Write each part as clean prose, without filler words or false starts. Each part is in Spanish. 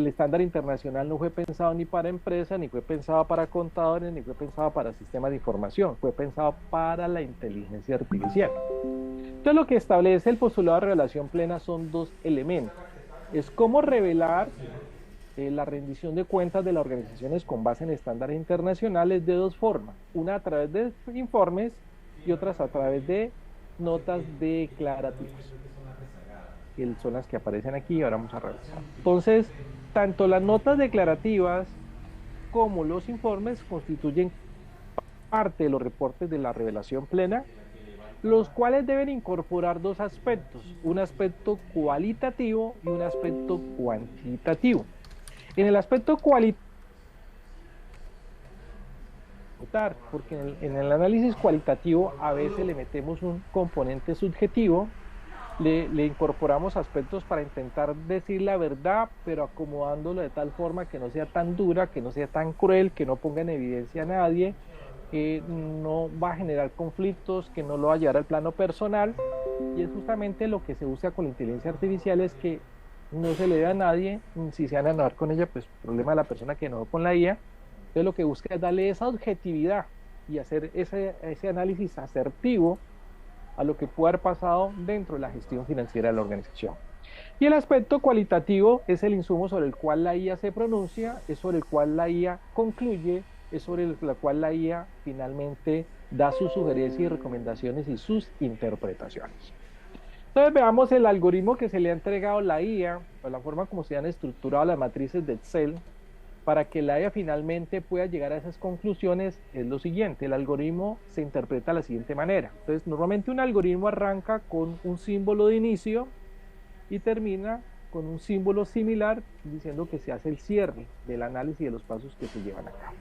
el estándar internacional no fue pensado ni para empresas, ni fue pensado para contadores, ni fue pensado para sistemas de información, fue pensado para la inteligencia artificial. Entonces lo que establece el postulado de revelación plena son dos elementos. Es cómo revelar la rendición de cuentas de las organizaciones con base en estándares internacionales de dos formas, una a través de informes y otras a través de notas declarativas, que son las que aparecen aquí y ahora vamos a revisar. Entonces, tanto las notas declarativas como los informes constituyen parte de los reportes de la revelación plena, los cuales deben incorporar dos aspectos, un aspecto cualitativo y un aspecto cuantitativo. En el aspecto cualitativo, porque en el análisis cualitativo a veces le metemos un componente subjetivo, le incorporamos aspectos para intentar decir la verdad, pero acomodándolo de tal forma que no sea tan dura, que no sea tan cruel, que no ponga en evidencia a nadie, que no va a generar conflictos, que no lo va a llevar al plano personal, y es justamente lo que se busca con la inteligencia artificial, es que no se le dé a nadie, si se van a enojar con ella, pues problema de la persona que no con la IA. Entonces lo que busca es darle esa objetividad y hacer ese análisis asertivo a lo que puede haber pasado dentro de la gestión financiera de la organización. Y el aspecto cualitativo es el insumo sobre el cual la IA se pronuncia, es sobre el cual la IA concluye, es sobre el cual la IA finalmente da sus sugerencias y recomendaciones y sus interpretaciones. Entonces veamos el algoritmo que se le ha entregado a la IA, o la forma como se han estructurado las matrices de Excel, para que la IA finalmente pueda llegar a esas conclusiones. Es lo siguiente: el algoritmo se interpreta de la siguiente manera. Entonces, normalmente un algoritmo arranca con un símbolo de inicio y termina con un símbolo similar, diciendo que se hace el cierre del análisis de los pasos que se llevan a cabo.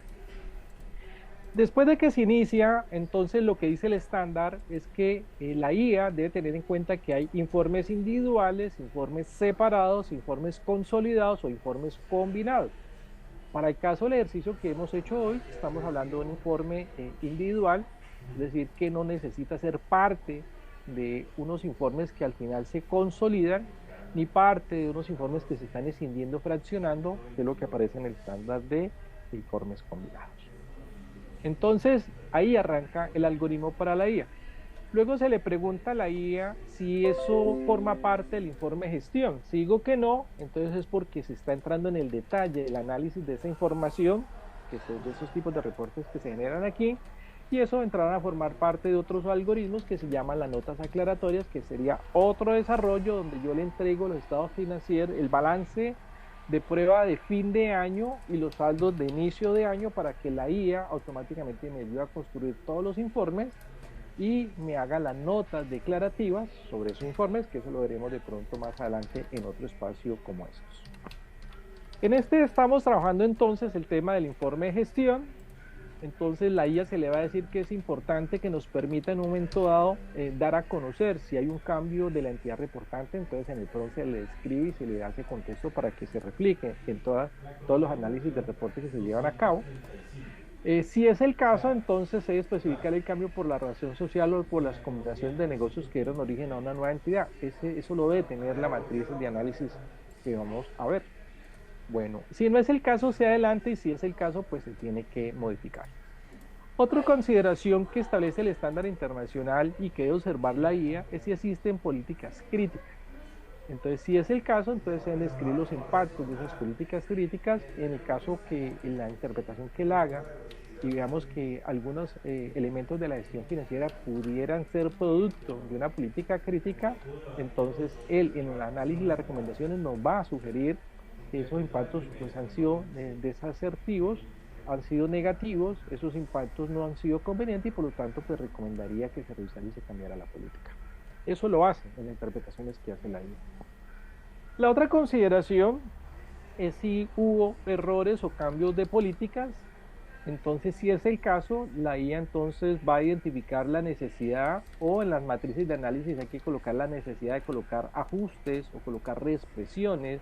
Después de que se inicia, entonces lo que dice el estándar es que la IA debe tener en cuenta que hay informes individuales, informes separados, informes consolidados o informes combinados. Para el caso del ejercicio que hemos hecho hoy, estamos hablando de un informe individual, es decir, que no necesita ser parte de unos informes que al final se consolidan, ni parte de unos informes que se están escindiendo, fraccionando, que es lo que aparece en el estándar de informes combinados. Entonces, ahí arranca el algoritmo para la IA. Luego se le pregunta a la IA si eso forma parte del informe de gestión. Si digo que no, entonces es porque se está entrando en el detalle, el análisis de esa información, de esos tipos de reportes que se generan aquí, y eso entrará a formar parte de otros algoritmos que se llaman las notas aclaratorias, que sería otro desarrollo donde yo le entrego los estados financieros, el balance de prueba de fin de año y los saldos de inicio de año, para que la IA automáticamente me ayude a construir todos los informes y me haga las notas declarativas sobre esos informes, que eso lo veremos de pronto más adelante en otro espacio como estos. En este estamos trabajando entonces el tema del informe de gestión. Entonces la IA se le va a decir que es importante que nos permita en un momento dado dar a conocer si hay un cambio de la entidad reportante. Entonces en el prompt se le escribe y se le hace contexto para que se replique en todos los análisis de reporte que se llevan a cabo. Si es el caso, entonces se debe especificar el cambio por la razón social o por las combinaciones de negocios que dieron origen a una nueva entidad. Eso lo debe tener la matriz de análisis que vamos a ver. Bueno, si no es el caso, se adelante, y si es el caso, pues se tiene que modificar. Otra consideración que establece el estándar internacional y que debe observar la IA es si existen políticas críticas. Entonces, si es el caso, entonces se deben describir los impactos de esas políticas críticas. En el caso que en la interpretación que él haga y veamos que algunos elementos de la gestión financiera pudieran ser producto de una política crítica, entonces él en el análisis y las recomendaciones nos va a sugerir que esos impactos pues han sido desasertivos, han sido negativos, esos impactos no han sido convenientes y por lo tanto pues recomendaría que se revisara y se cambiara la política. Eso lo hace en las interpretaciones que hace la IA. La otra consideración es si hubo errores o cambios de políticas. Entonces, si es el caso, la IA entonces va a identificar la necesidad, o en las matrices de análisis hay que colocar la necesidad de colocar ajustes o colocar reexpresiones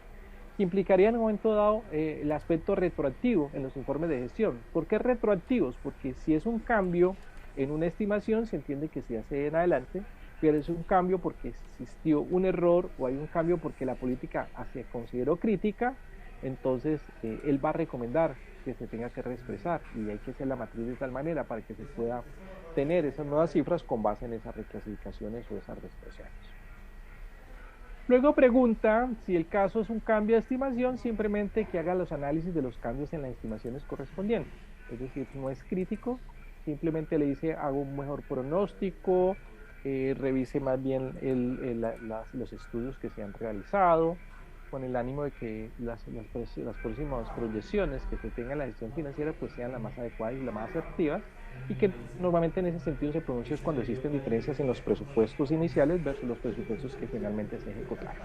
que implicarían en un momento dado el aspecto retroactivo en los informes de gestión. ¿Por qué retroactivos? Porque si es un cambio en una estimación, se entiende que se hace en adelante, pero es un cambio porque existió un error o hay un cambio porque la política se consideró crítica. entonces él va a recomendar que se tenga que reexpresar y hay que hacer la matriz de tal manera para que se pueda tener esas nuevas cifras con base en esas reclasificaciones o esas reexpresiones. Luego pregunta si el caso es un cambio de estimación, simplemente que haga los análisis de los cambios en las estimaciones correspondientes. Es decir, no es crítico, simplemente le dice hago un mejor pronóstico, revise más bien los estudios que se han realizado, con el ánimo de que las próximas proyecciones que se tengan en la gestión financiera pues sean las más adecuadas y las más asertivas, y que normalmente en ese sentido se pronuncia es cuando existen diferencias en los presupuestos iniciales versus los presupuestos que finalmente se ejecutaron.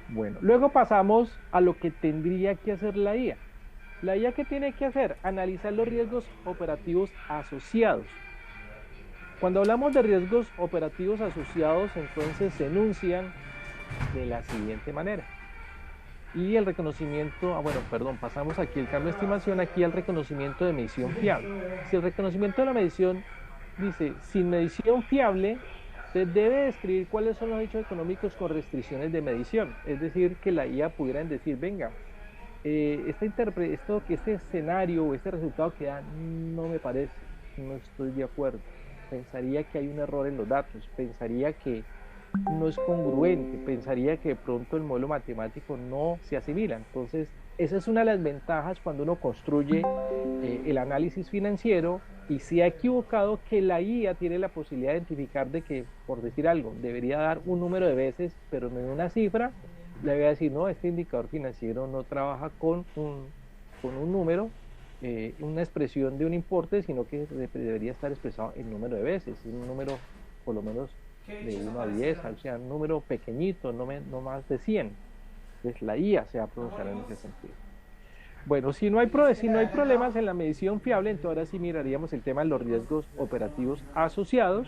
Bueno, luego pasamos a lo que tendría que hacer la IA. La IA, ¿qué tiene que hacer? Analizar los riesgos operativos asociados. Cuando hablamos de riesgos operativos asociados, entonces se enuncian de la siguiente manera. Y el reconocimiento, pasamos aquí el cambio de estimación, aquí al reconocimiento de medición fiable. Si el reconocimiento de la medición dice, sin medición fiable, se debe describir cuáles son los hechos económicos con restricciones de medición. Es decir, que la IA pudiera decir, venga, este escenario o este resultado que da no me parece, no estoy de acuerdo. Pensaría que hay un error en los datos, pensaría que no es congruente, pensaría que de pronto el modelo matemático no se asimila. Entonces, esa es una de las ventajas cuando uno construye el análisis financiero y se ha equivocado, que la IA tiene la posibilidad de identificar de que, por decir algo, debería dar un número de veces, pero no en una cifra, le voy a decir, no, este indicador financiero no trabaja con un número, una expresión de un importe, sino que debería estar expresado en número de veces, un número por lo menos de 1 a 10, o sea, un número pequeñito, no más de 100. Entonces la IA se va a pronunciar en ese sentido. Bueno, si no hay problemas en la medición fiable, entonces ahora sí miraríamos el tema de los riesgos operativos asociados,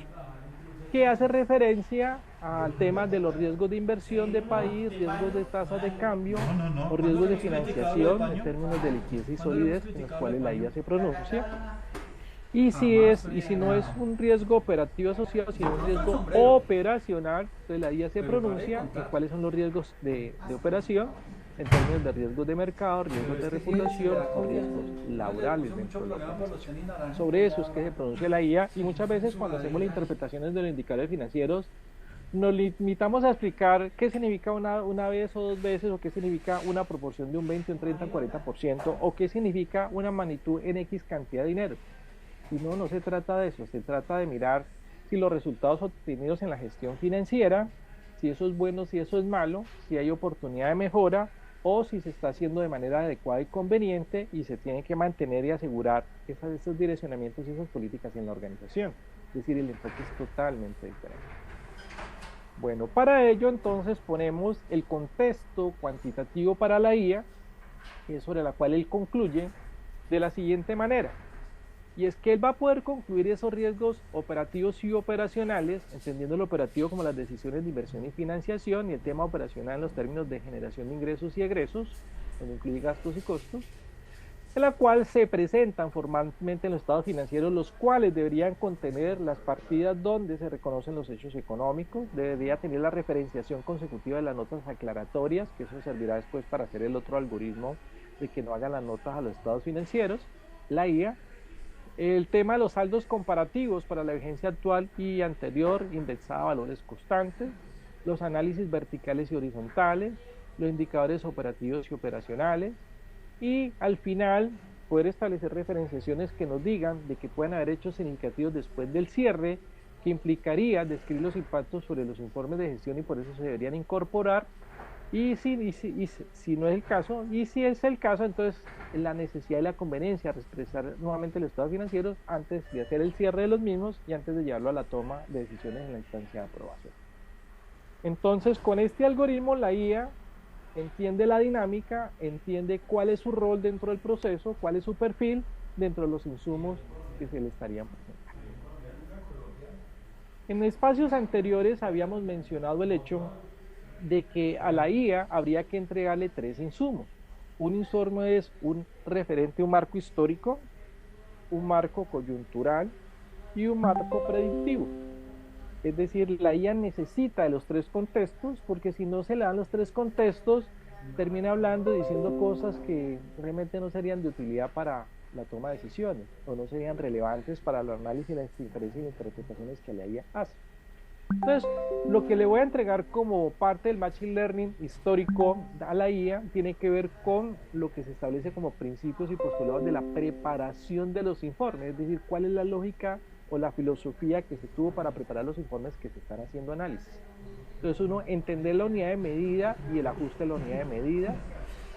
que hace referencia al tema de los riesgos de inversión de país, riesgos de tasas de cambio o riesgos de financiación en términos de liquidez y solidez, en los cuales la IA se pronuncia. Y si no es un riesgo operativo asociado, sino un riesgo operacional, entonces la IA se pronuncia en cuáles son los riesgos de operación, en términos de riesgos de mercado, riesgos de reputación o riesgos laborales dentro de la organización. Sobre eso es que se pronuncia la IA, y muchas veces cuando hacemos las interpretaciones de los indicadores financieros, nos limitamos a explicar qué significa una vez o dos veces, o qué significa una proporción de un 20, un 30, un 40%, o qué significa una magnitud en X cantidad de dinero. Y no se trata de eso, se trata de mirar si los resultados obtenidos en la gestión financiera, si eso es bueno, si eso es malo, si hay oportunidad de mejora, o si se está haciendo de manera adecuada y conveniente, y se tiene que mantener y asegurar esos direccionamientos y esas políticas en la organización. Es decir, el enfoque es totalmente diferente. Bueno, para ello entonces ponemos el contexto cuantitativo para la IA, que es sobre la cual él concluye de la siguiente manera. Y es que él va a poder concluir esos riesgos operativos y operacionales, entendiendo el operativo como las decisiones de inversión y financiación, y el tema operacional en los términos de generación de ingresos y egresos, donde incluye gastos y costos, en la cual se presentan formalmente en los estados financieros, los cuales deberían contener las partidas donde se reconocen los hechos económicos, debería tener la referenciación consecutiva de las notas aclaratorias, que eso servirá después para hacer el otro algoritmo de que no hagan las notas a los estados financieros, la IA. El tema de los saldos comparativos para la vigencia actual y anterior, indexada a valores constantes, los análisis verticales y horizontales, los indicadores operativos y operacionales, y al final poder establecer referenciaciones que nos digan de que pueden haber hechos significativos después del cierre, que implicaría describir los impactos sobre los informes de gestión y por eso se deberían incorporar. Y si no es el caso, y si es el caso, entonces la necesidad y la conveniencia de expresar nuevamente los estados financieros antes de hacer el cierre de los mismos y antes de llevarlo a la toma de decisiones en la instancia de aprobación. Entonces, con este algoritmo, la IA entiende la dinámica, entiende cuál es su rol dentro del proceso, cuál es su perfil dentro de los insumos que se le estarían presentando. En espacios anteriores habíamos mencionado el hecho de que a la IA habría que entregarle 3 insumos. Un insumo es un referente, un marco histórico, un marco coyuntural y un marco predictivo. Es decir, la IA necesita de los 3 contextos, porque si no se le dan los 3 contextos, termina hablando, diciendo cosas que realmente no serían de utilidad para la toma de decisiones o no serían relevantes para el análisis, las inferencias y interpretaciones que la IA hace. Entonces, lo que le voy a entregar como parte del Machine Learning histórico a la IA tiene que ver con lo que se establece como principios y postulados de la preparación de los informes, es decir, cuál es la lógica o la filosofía que se tuvo para preparar los informes que se están haciendo análisis. Entonces, uno, entender la unidad de medida y el ajuste de la unidad de medida,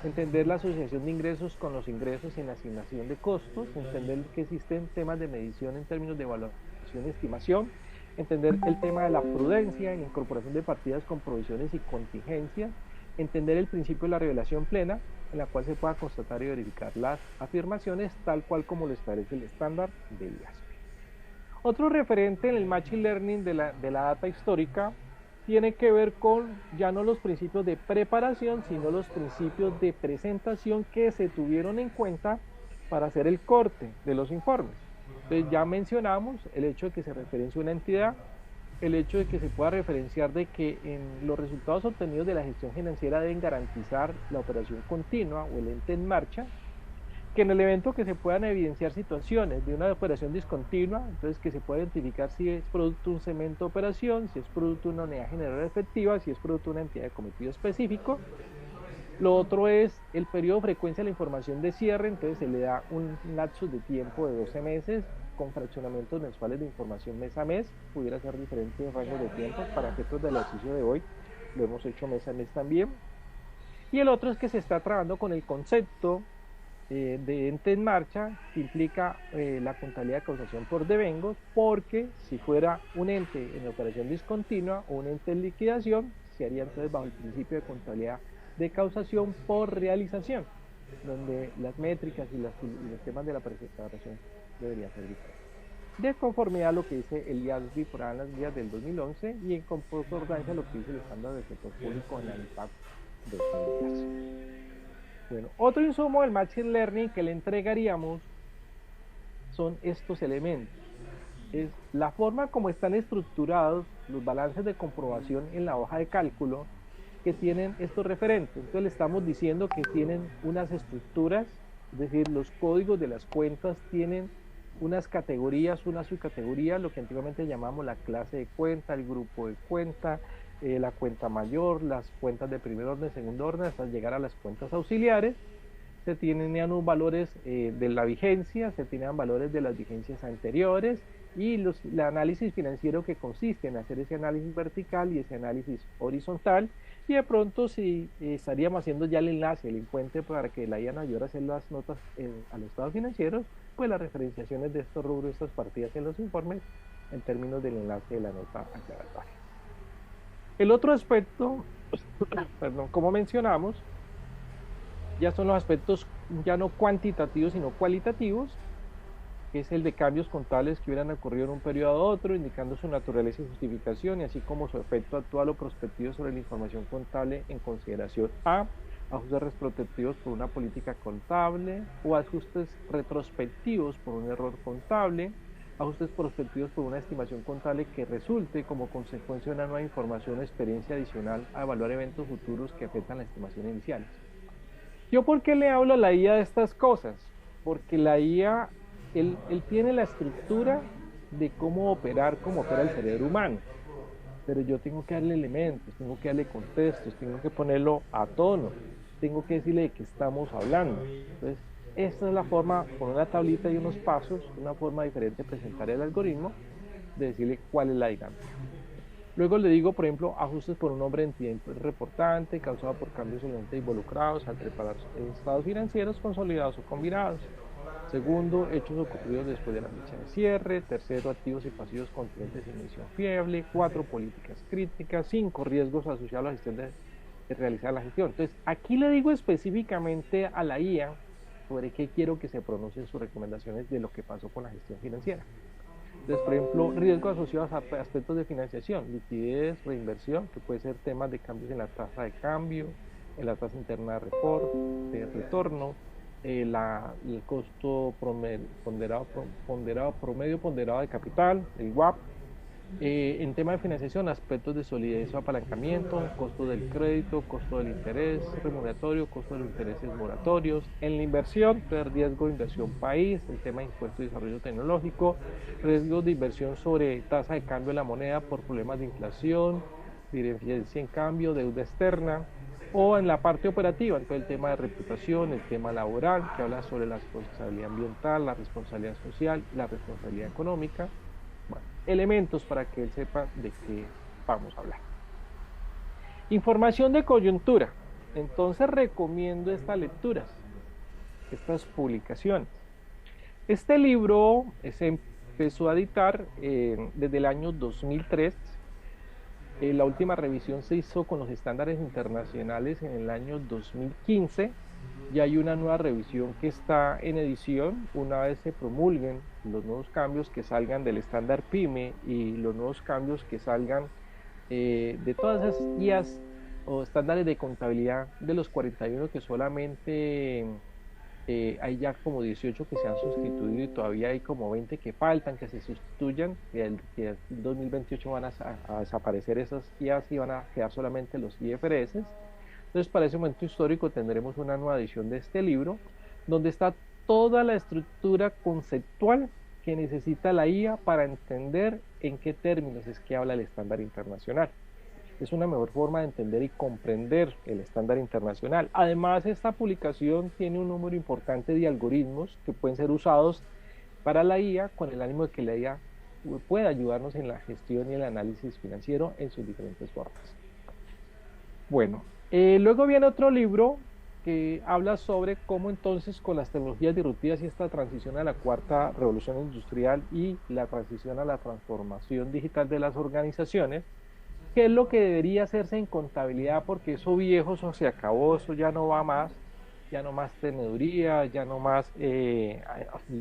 entender la asociación de ingresos con los ingresos en la asignación de costos, entender que existen temas de medición en términos de evaluación y estimación, entender el tema de la prudencia en incorporación de partidas con provisiones y contingencias, entender el principio de la revelación plena, en la cual se pueda constatar y verificar las afirmaciones tal cual como lo establece el estándar del IASP. Otro referente en el Machine Learning de la data histórica tiene que ver con ya no los principios de preparación, sino los principios de presentación que se tuvieron en cuenta para hacer el corte de los informes. Entonces ya mencionamos el hecho de que se referencie una entidad, el hecho de que se pueda referenciar de que en los resultados obtenidos de la gestión financiera deben garantizar la operación continua o el ente en marcha, que en el evento que se puedan evidenciar situaciones de una operación discontinua, entonces que se pueda identificar si es producto de un segmento de operación, si es producto de una unidad generadora efectiva, si es producto de una entidad de cometido específico. Lo otro es el periodo de frecuencia de la información de cierre, entonces se le da un lapso de tiempo de 12 meses con fraccionamientos mensuales de información mes a mes, pudiera ser diferentes rangos de tiempos, para efectos del ejercicio de hoy lo hemos hecho mes a mes también. Y el otro es que se está trabajando con el concepto de ente en marcha, que implica la contabilidad de causación por devengos, porque si fuera un ente en operación discontinua o un ente en liquidación, se haría entonces bajo el principio de contabilidad de causación por realización, donde las métricas y los temas de la presentación deberían ser diferentes. De conformidad a lo que dice el IASB por ahí en las guías del 2011 y en concordancia a lo que dice el estándar del sector público en la ANIPAC 2010. Bueno, otro insumo del Machine Learning que le entregaríamos son estos elementos. Es la forma como están estructurados los balances de comprobación en la hoja de cálculo que tienen estos referentes. Entonces le estamos diciendo que tienen unas estructuras, es decir, los códigos de las cuentas tienen unas categorías, una subcategoría, lo que antiguamente llamamos la clase de cuenta, el grupo de cuenta, la cuenta mayor, las cuentas de primer orden, segundo orden, hasta llegar a las cuentas auxiliares. Se tienen unos valores de la vigencia, se tienen valores de las vigencias anteriores y el análisis financiero que consiste en hacer ese análisis vertical y ese análisis horizontal, y de pronto si estaríamos haciendo ya el enlace, el puente para que la IA nos ayude a hacer las notas a los estados financieros, pues las referenciaciones de estos rubros, estas partidas en los informes en términos del enlace de la nota aclaratoria. El otro aspecto, perdón, como mencionamos, ya son los aspectos ya no cuantitativos sino cualitativos, que es el de cambios contables que hubieran ocurrido en un periodo a otro, indicando su naturaleza y justificación, y así como su efecto actual o prospectivo sobre la información contable en consideración a ajustes retrospectivos por una política contable o ajustes retrospectivos por un error contable, ajustes prospectivos por una estimación contable que resulte como consecuencia de una nueva información o experiencia adicional a evaluar eventos futuros que afectan la estimación inicial. ¿Yo por qué le hablo a la IA de estas cosas? Porque la IA, él tiene la estructura de cómo operar, cómo opera el cerebro humano, pero yo tengo que darle elementos, tengo que darle contextos, tengo que ponerlo a tono, tengo que decirle de qué estamos hablando. Entonces, esta es la forma, con una tablita y unos pasos, una forma diferente de presentar el algoritmo, de decirle cuál es la dinámica. Luego le digo, por ejemplo, ajustes por un nombre de entidad reportante causado por cambios en entes involucrados al preparar estados financieros consolidados o combinados. Segundo, hechos ocurridos después de la fecha de cierre. Tercero, activos y pasivos contenentes en emisión fiable. 4, políticas críticas. 5, riesgos asociados a la gestión de realizar la gestión. Entonces, aquí le digo específicamente a la IA sobre qué quiero que se pronuncien sus recomendaciones de lo que pasó con la gestión financiera. Entonces, por ejemplo, riesgos asociados a aspectos de financiación, liquidez, reinversión, que puede ser temas de cambios en la tasa de cambio, en la tasa interna de retorno, el costo promedio ponderado de capital, el WAP, En tema de financiación, aspectos de solidez o apalancamiento, costo del crédito, costo del interés remuneratorio, costo de los intereses moratorios. En la inversión, el riesgo de inversión país, el tema de impuesto de desarrollo tecnológico, riesgos de inversión sobre tasa de cambio de la moneda por problemas de inflación, diferencia en cambio, deuda externa. O en la parte operativa, entonces el tema de reputación, el tema laboral, que habla sobre la responsabilidad ambiental, la responsabilidad social, la responsabilidad económica. Bueno, elementos para que él sepa de qué vamos a hablar. Información de coyuntura. Entonces recomiendo estas lecturas, estas publicaciones. Este libro se empezó a editar desde el año 2003. La última revisión se hizo con los estándares internacionales en el año 2015. Ya hay una nueva revisión que está en edición. Una vez se promulguen los nuevos cambios que salgan del estándar PYME y los nuevos cambios que salgan de todas esas guías o estándares de contabilidad de los 41 que solamente hay ya como 18 que se han sustituido y todavía hay como 20 que faltan que se sustituyan, que en 2028 van a desaparecer esas guías y van a quedar solamente los IFRS. Entonces, para ese momento histórico tendremos una nueva edición de este libro, donde está toda la estructura conceptual que necesita la IA para entender en qué términos es que habla el estándar internacional. Es una mejor forma de entender y comprender el estándar internacional. Además, esta publicación tiene un número importante de algoritmos que pueden ser usados para la IA con el ánimo de que la IA pueda ayudarnos en la gestión y el análisis financiero en sus diferentes formas. Bueno, luego viene otro libro que habla sobre cómo entonces con las tecnologías disruptivas y esta transición a la cuarta revolución industrial y la transición a la transformación digital de las organizaciones, qué es lo que debería hacerse en contabilidad, porque eso viejo, eso se acabó, eso ya no va más, ya no más teneduría, ya no más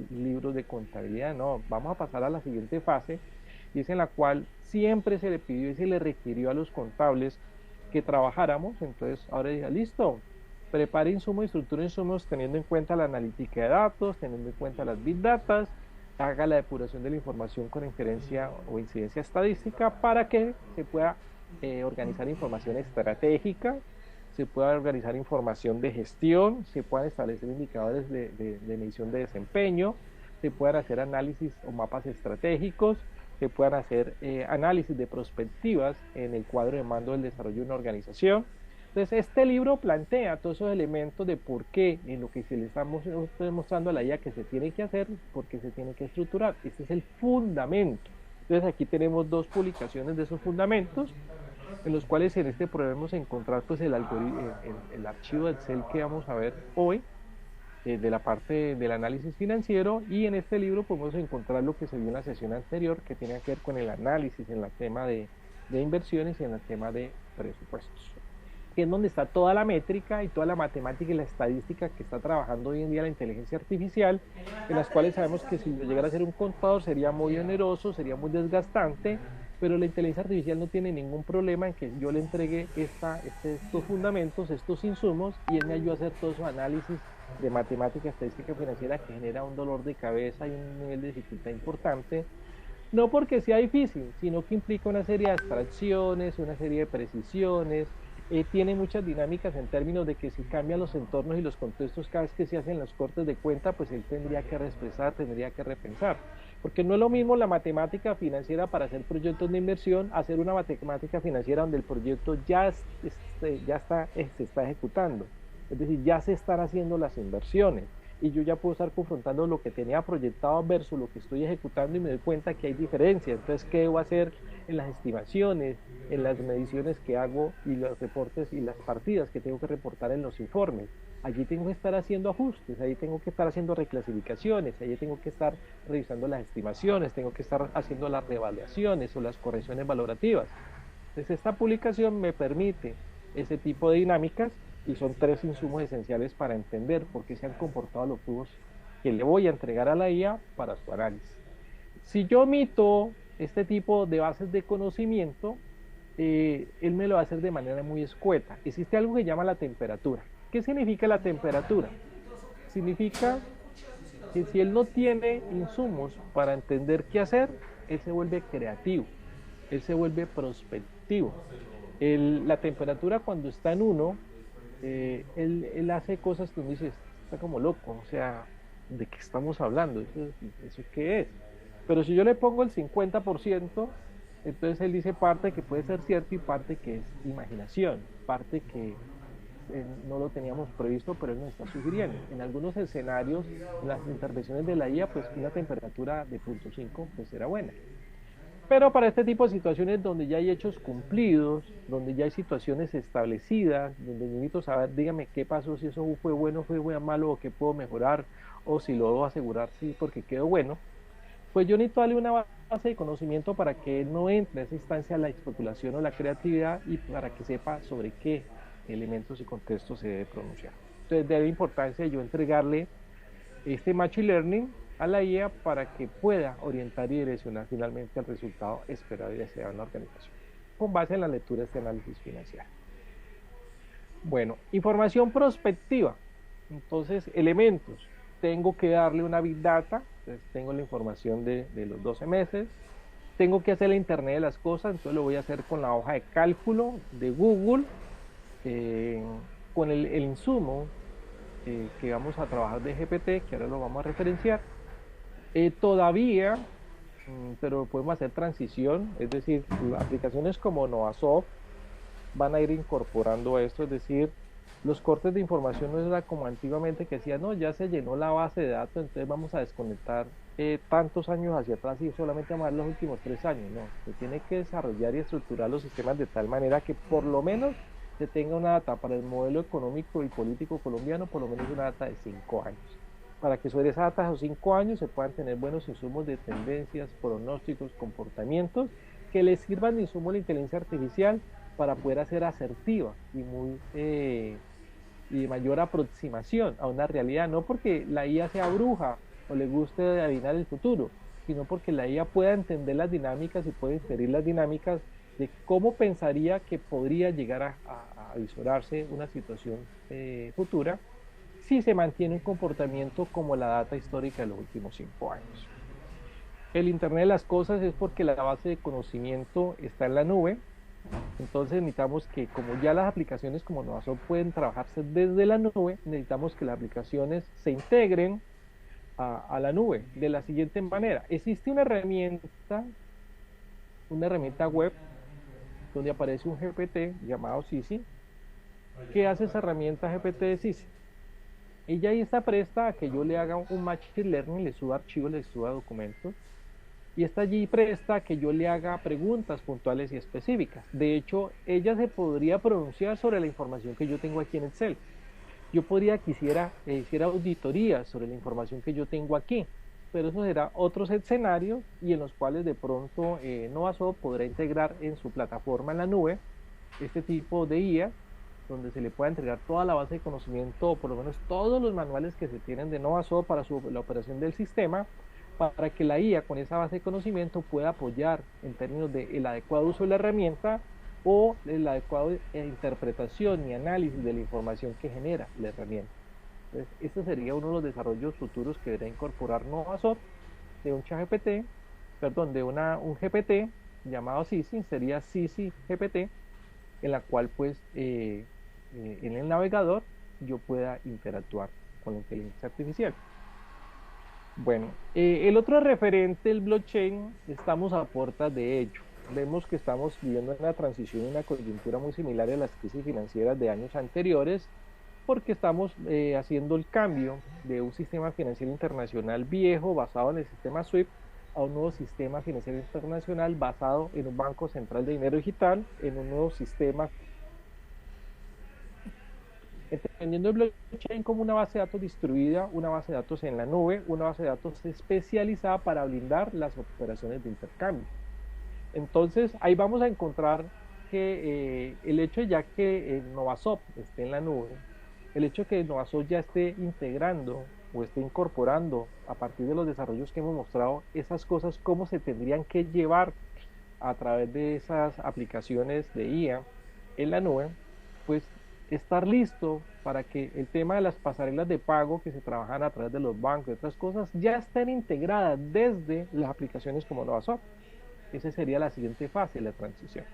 libros de contabilidad, no, vamos a pasar a la siguiente fase, y es en la cual siempre se le pidió y se le requirió a los contables que trabajáramos. Entonces ahora dije, listo, prepare insumos y estructura insumos teniendo en cuenta la analítica de datos, teniendo en cuenta las big data, haga la depuración de la información con inferencia o incidencia estadística para que se pueda organizar información estratégica, se pueda organizar información de gestión, se puedan establecer indicadores de medición de desempeño, se puedan hacer análisis o mapas estratégicos, se puedan hacer análisis de prospectivas en el cuadro de mando del desarrollo de una organización. Entonces, este libro plantea todos esos elementos de por qué en lo que se le estamos mostrando a la IA que se tiene que hacer, por qué se tiene que estructurar. Este es el fundamento. Entonces, aquí tenemos dos publicaciones de esos fundamentos, en los cuales en este podemos encontrar pues, el archivo de Excel que vamos a ver hoy, de la parte del análisis financiero, y en este libro podemos encontrar lo que se vio en la sesión anterior, que tiene que ver con el análisis en el tema de inversiones y en el tema de presupuestos, que es donde está toda la métrica y toda la matemática y la estadística que está trabajando hoy en día la inteligencia artificial, en las cuales sabemos que si llegara a ser un contador sería muy oneroso, sería muy desgastante, pero la inteligencia artificial no tiene ningún problema en que yo le entregue estos fundamentos, estos insumos, y él me ayuda a hacer todo su análisis de matemática, estadística financiera, que genera un dolor de cabeza y un nivel de dificultad importante, no porque sea difícil, sino que implica una serie de abstracciones, una serie de precisiones, tiene muchas dinámicas en términos de que si cambian los entornos y los contextos cada vez que se hacen los cortes de cuenta, pues él tendría que reexpresar, tendría que repensar. Porque no es lo mismo la matemática financiera para hacer proyectos de inversión, hacer una matemática financiera donde el proyecto se está ejecutando. Es decir, ya se están haciendo las inversiones y yo ya puedo estar confrontando lo que tenía proyectado versus lo que estoy ejecutando y me doy cuenta que hay diferencias. Entonces, ¿qué debo hacer en las estimaciones, en las mediciones que hago y los reportes y las partidas que tengo que reportar en los informes? Allí tengo que estar haciendo ajustes, allí tengo que estar haciendo reclasificaciones, allí tengo que estar revisando las estimaciones, tengo que estar haciendo las revaluaciones o las correcciones valorativas. Entonces, esta publicación me permite ese tipo de dinámicas, y son tres insumos esenciales para entender por qué se han comportado los flujos que le voy a entregar a la IA para su análisis. Si yo omito este tipo de bases de conocimiento, él me lo va a hacer de manera muy escueta. Existe algo que se llama la temperatura. ¿Qué significa la temperatura? Significa que si él no tiene insumos para entender qué hacer, él se vuelve creativo. él se vuelve prospectivo. La temperatura cuando está en uno, él hace cosas que uno dice, está como loco, o sea, ¿de qué estamos hablando? ¿Eso qué es? Pero si yo le pongo el 50%, entonces él dice parte que puede ser cierto y parte que es imaginación, parte que no lo teníamos previsto, pero él nos está sugiriendo. En algunos escenarios, en las intervenciones de la IA, pues una temperatura de 0.5 pues era buena. Pero para este tipo de situaciones donde ya hay hechos cumplidos, donde ya hay situaciones establecidas, donde necesito saber, dígame qué pasó, si eso fue bueno, malo, o qué puedo mejorar, o si lo debo asegurar, sí, porque quedó bueno, pues yo necesito darle una base de conocimiento para que no entre en esa instancia la especulación o la creatividad y para que sepa sobre qué elementos y contextos se debe pronunciar. Entonces, de la importancia de yo entregarle este Machine Learning a la IA para que pueda orientar y direccionar finalmente el resultado esperado y deseado en la organización, con base en la lectura de este análisis financiero. Bueno, información prospectiva. Entonces, elementos. Tengo que darle una Big Data, entonces tengo la información de los 12 meses. Tengo que hacer la Internet de las cosas, entonces lo voy a hacer con la hoja de cálculo de Google, eh, con el insumo que vamos a trabajar de GPT, que ahora lo vamos a referenciar. Todavía, pero podemos hacer transición, es decir, aplicaciones como Novasoft van a ir incorporando esto, es decir, los cortes de información no era como antiguamente que decía, no, ya se llenó la base de datos, entonces vamos a desconectar tantos años hacia atrás y solamente vamos a ver los últimos 3 años, no, se tiene que desarrollar y estructurar los sistemas de tal manera que por lo menos se tenga una data para el modelo económico y político colombiano, por lo menos una data de 5 años, para que sobre esa data de esos 5 años se puedan tener buenos insumos de tendencias, pronósticos, comportamientos que les sirvan de insumo a la inteligencia artificial para poder hacer asertiva y de mayor aproximación a una realidad, no porque la IA sea bruja o le guste adivinar el futuro, sino porque la IA pueda entender las dinámicas y puede inferir las dinámicas de cómo pensaría que podría llegar a visorarse una situación futura si se mantiene un comportamiento como la data histórica de los últimos 5 años. El Internet de las cosas es porque la base de conocimiento está en la nube, entonces necesitamos que, como ya las aplicaciones como Novasol pueden trabajarse desde la nube, necesitamos que las aplicaciones se integren a la nube de la siguiente manera. Existe una herramienta web donde aparece un GPT llamado Sisi. ¿Qué hace esa herramienta GPT de Sisi? Ella ahí está presta a que yo le haga un machine learning, le suba archivos, le suba documentos, y está allí presta a que yo le haga preguntas puntuales y específicas. De hecho, ella se podría pronunciar sobre la información que yo tengo aquí en Excel. Yo podría que hiciera auditorías sobre la información que yo tengo aquí, pero eso será otros escenarios y en los cuales de pronto Novasoft podrá integrar en su plataforma en la nube este tipo de IA, donde se le pueda entregar toda la base de conocimiento, o por lo menos todos los manuales que se tienen de Novasoft para la operación del sistema, para que la IA con esa base de conocimiento pueda apoyar en términos del adecuado uso de la herramienta o la adecuada interpretación y análisis de la información que genera la herramienta. Entonces, este sería uno de los desarrollos futuros que debería incorporar Novasoft de un ChatGPT, perdón, un GPT llamado Sisi, sería Sisi GPT, en la cual pues en el navegador yo pueda interactuar con la inteligencia artificial. Bueno, el otro referente, el blockchain, estamos a puertas de ello. Vemos que estamos viviendo una transición, una coyuntura muy similar a las crisis financieras de años anteriores, porque estamos haciendo el cambio de un sistema financiero internacional viejo basado en el sistema SWIFT a un nuevo sistema financiero internacional basado en un banco central de dinero digital, en un nuevo sistema entendiendo el blockchain como una base de datos distribuida, una base de datos en la nube, una base de datos especializada para blindar las operaciones de intercambio. Entonces, ahí vamos a encontrar que el hecho ya que Novasoft esté en la nube, el hecho de que Novasoft ya esté integrando o esté incorporando a partir de los desarrollos que hemos mostrado esas cosas, cómo se tendrían que llevar a través de esas aplicaciones de IA en la nube, pues estar listo para que el tema de las pasarelas de pago que se trabajan a través de los bancos y otras cosas ya estén integradas desde las aplicaciones como Novasoft. Esa sería la siguiente fase de la transición.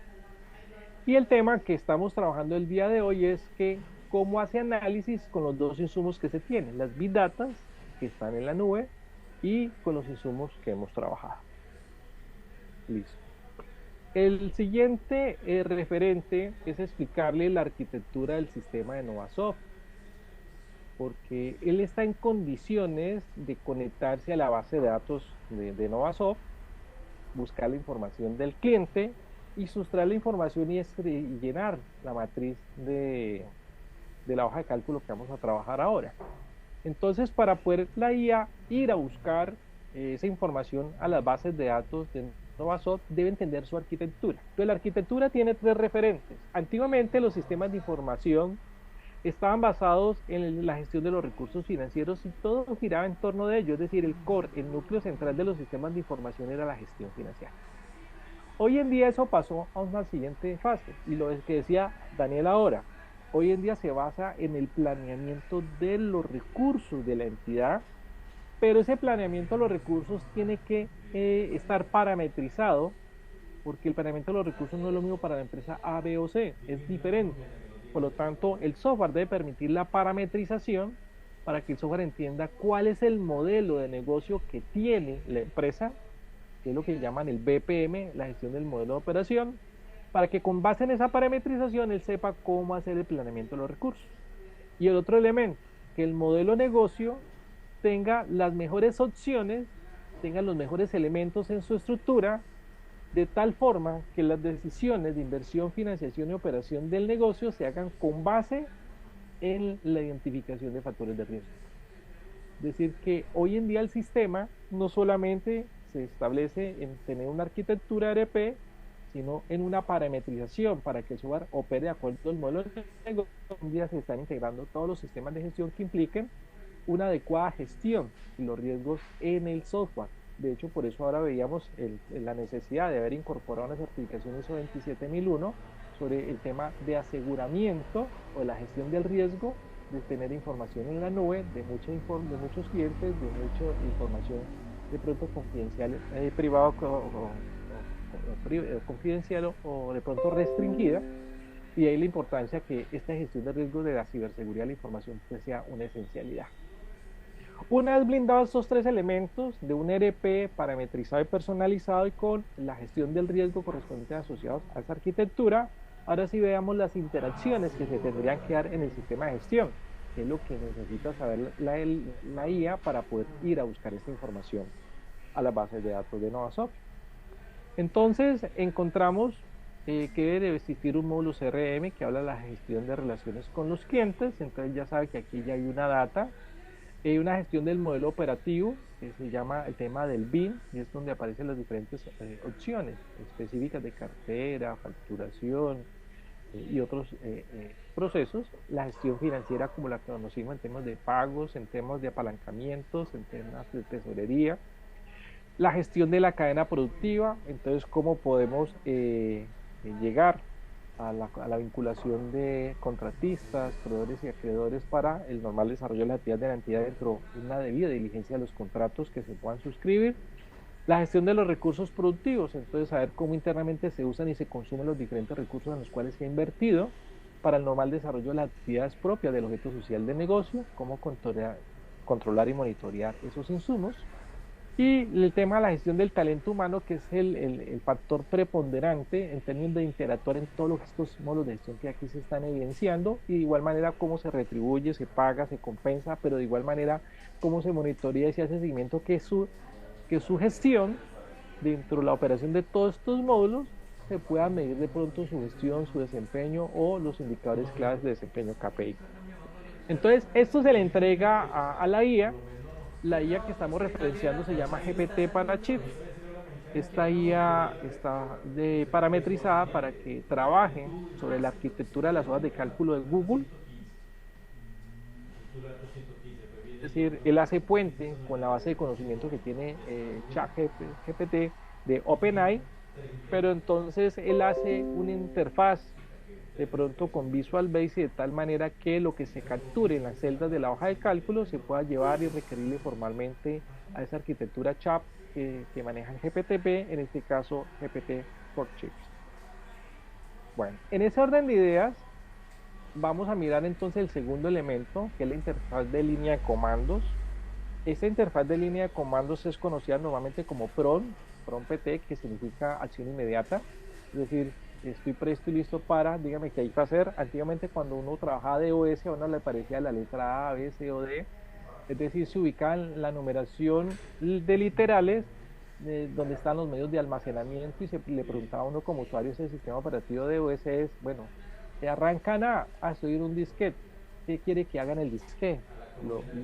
Y el tema que estamos trabajando el día de hoy es que cómo hace análisis con los dos insumos que se tienen, las Big Data que están en la nube y con los insumos que hemos trabajado. Listo. El siguiente referente es explicarle la arquitectura del sistema de Novasoft, porque él está en condiciones de conectarse a la base de datos de Novasoft, buscar la información del cliente y sustraer la información y llenar la matriz de la hoja de cálculo que vamos a trabajar ahora. Entonces, para poder la IA ir a buscar esa información a las bases de datos de Novasoft, debe entender su arquitectura. Entonces, la arquitectura tiene tres referentes. Antiguamente, los sistemas de información estaban basados en la gestión de los recursos financieros y todo giraba en torno de ello, es decir, el core, el núcleo central de los sistemas de información era la gestión financiera. Hoy en día eso pasó a una siguiente fase, y lo que decía Daniel ahora, hoy en día se basa en el planeamiento de los recursos de la entidad, pero ese planeamiento de los recursos tiene que estar parametrizado, porque el planeamiento de los recursos no es lo mismo para la empresa A, B o C, es diferente. Por lo tanto, el software debe permitir la parametrización para que el software entienda cuál es el modelo de negocio que tiene la empresa, que es lo que llaman el BPM, la gestión del modelo de operación, para que con base en esa parametrización él sepa cómo hacer el planeamiento de los recursos. Y el otro elemento, que el modelo de negocio tenga las mejores opciones, tenga los mejores elementos en su estructura, de tal forma que las decisiones de inversión, financiación y operación del negocio se hagan con base en la identificación de factores de riesgo. Es decir, que hoy en día el sistema no solamente se establece en tener una arquitectura ERP, sino en una parametrización para que el software opere de acuerdo al modelo de negocio. Hoy en día se están integrando todos los sistemas de gestión que impliquen una adecuada gestión de los riesgos en el software. De hecho, por eso ahora veíamos la necesidad de haber incorporado una certificación ISO 27001 sobre el tema de aseguramiento o de la gestión del riesgo, de tener información en la nube de muchos clientes, de mucha información de pronto confidencial, privado confidencial o de pronto restringida, y ahí la importancia que esta gestión de riesgos de la ciberseguridad de la información pues sea una esencialidad. Una vez blindados estos tres elementos de un ERP parametrizado y personalizado y con la gestión del riesgo correspondiente asociados a esa arquitectura, ahora sí veamos las interacciones que se tendrían que dar en el sistema de gestión, que es lo que necesita saber la IA para poder ir a buscar esta información a las bases de datos de Novasoft. Entonces encontramos que debe existir un módulo CRM que habla de la gestión de relaciones con los clientes. Entonces ya sabe que aquí ya hay una data, una gestión del modelo operativo que se llama el tema del BIM, y es donde aparecen las diferentes opciones específicas de cartera, facturación y otros procesos. La gestión financiera como la que conocimos en temas de pagos, en temas de apalancamientos, en temas de tesorería. La gestión de la cadena productiva, entonces cómo podemos llegar a la vinculación de contratistas, proveedores y acreedores para el normal desarrollo de la actividad de la entidad dentro de una debida diligencia de los contratos que se puedan suscribir. La gestión de los recursos productivos, entonces saber cómo internamente se usan y se consumen los diferentes recursos en los cuales se ha invertido para el normal desarrollo de las actividades propias del objeto social de negocio, cómo controlar y monitorear esos insumos. Y el tema de la gestión del talento humano, que es el factor preponderante en términos de interactuar en todos estos módulos de gestión que aquí se están evidenciando, y de igual manera cómo se retribuye, se paga, se compensa, pero de igual manera cómo se monitorea y se hace seguimiento que su gestión dentro de la operación de todos estos módulos se pueda medir de pronto su gestión, su desempeño o los indicadores claves de desempeño KPI. Entonces esto se le entrega a la IA. La IA que estamos referenciando se llama GPT para Chief. Esta IA está parametrizada para que trabaje sobre la arquitectura de las hojas de cálculo de Google. Es decir, él hace puente con la base de conocimiento que tiene ChatGPT de OpenAI, pero entonces él hace una interfaz de pronto con Visual Basic, de tal manera que lo que se capture en las celdas de la hoja de cálculo se pueda llevar y requerirle formalmente a esa arquitectura CHAP que manejan GPTP, en este caso GPT for Chips. Bueno, en ese orden de ideas, vamos a mirar entonces el segundo elemento, que es la interfaz de línea de comandos. Esta interfaz de línea de comandos es conocida normalmente como PROM-PT, que significa acción inmediata. Es decir, estoy presto y listo para, dígame qué hay que hacer. Antiguamente cuando uno trabajaba de OS, a uno le aparecía la letra A, B, C o D. Es decir, se ubicaba en la numeración de literales, donde están los medios de almacenamiento, y le preguntaba a uno como usuario ese sistema operativo de OS es, bueno, arrancan estoy en un disquete, ¿qué quiere que haga en el disquete?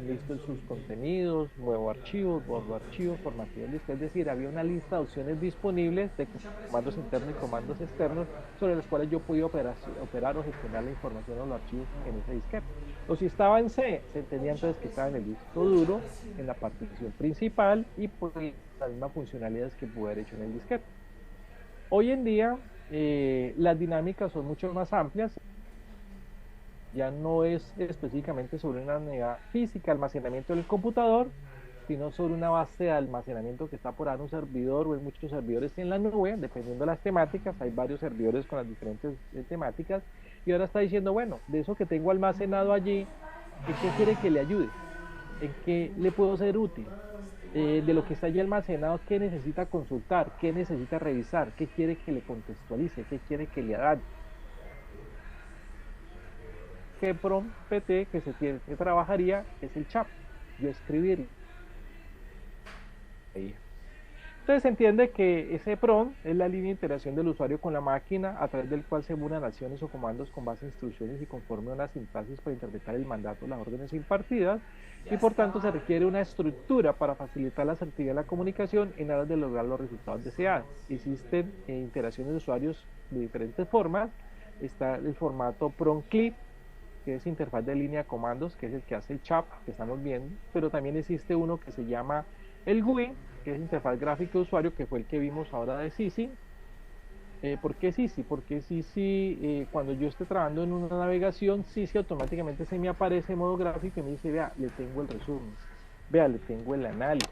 Listo sus contenidos, nuevo archivo, borro archivo, formateo el disquete. Es decir, había una lista de opciones disponibles de comandos internos y comandos externos sobre los cuales yo podía operar o gestionar la información o los archivos en ese disquete. O si estaba en C, se entendía entonces que estaba en el disco duro, en la partición principal, y por las mismas funcionalidades que pude haber hecho en el disquete. Hoy en día, las dinámicas son mucho más amplias. Ya no es específicamente sobre una unidad física de almacenamiento del computador, sino sobre una base de almacenamiento que está por ahí en un servidor o en muchos servidores en la nube, dependiendo de las temáticas. Hay varios servidores con las diferentes temáticas, y ahora está diciendo, bueno, de eso que tengo almacenado allí, ¿en qué quiere que le ayude? ¿En qué le puedo ser útil? De lo que está allí almacenado, ¿qué necesita consultar? ¿Qué necesita revisar? ¿Qué quiere que le contextualice? ¿Qué quiere que le adapte? ¿Qué prompt PT que trabajaría es el chat? Yo escribir. Entonces se entiende que ese prompt es la línea de interacción del usuario con la máquina, a través del cual se unan acciones o comandos con base en instrucciones y conforme a una sintaxis para interpretar el mandato o las órdenes impartidas, y por tanto se requiere una estructura para facilitar la asertividad de la comunicación en aras de lograr los resultados deseados. Existen interacciones de usuarios de diferentes formas. Está el formato prompt clip, que es interfaz de línea de comandos, que es el que hace el chat que estamos viendo, pero también existe uno que se llama el GUI, que es interfaz gráfica de usuario, que fue el que vimos ahora de Sisi. ¿Por qué Sisi? Porque Sisi, cuando yo esté trabajando en una navegación, Sisi automáticamente se me aparece en modo gráfico y me dice, vea, le tengo el resumen, vea, le tengo el análisis,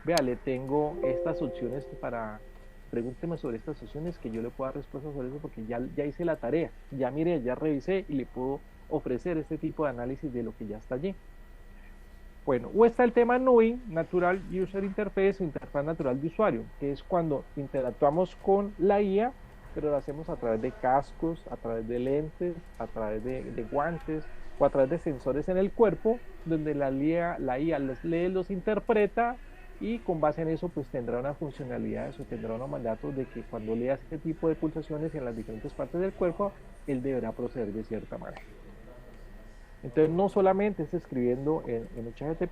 vea, le tengo estas opciones para, pregúnteme sobre estas opciones que yo le puedo dar respuestas sobre eso, porque ya hice la tarea, ya mire, ya revisé y le puedo ofrecer este tipo de análisis de lo que ya está allí. Bueno, o está el tema NUI, Natural User Interface, o interfaz natural de usuario, que es cuando interactuamos con la IA, pero lo hacemos a través de cascos, a través de lentes, a través de guantes, o a través de sensores en el cuerpo, donde la IA los lee, los interpreta, y con base en eso pues tendrá unas funcionalidades o tendrá unos mandatos de que cuando lea este tipo de pulsaciones en las diferentes partes del cuerpo, él deberá proceder de cierta manera. Entonces no solamente es escribiendo en ChatGPT,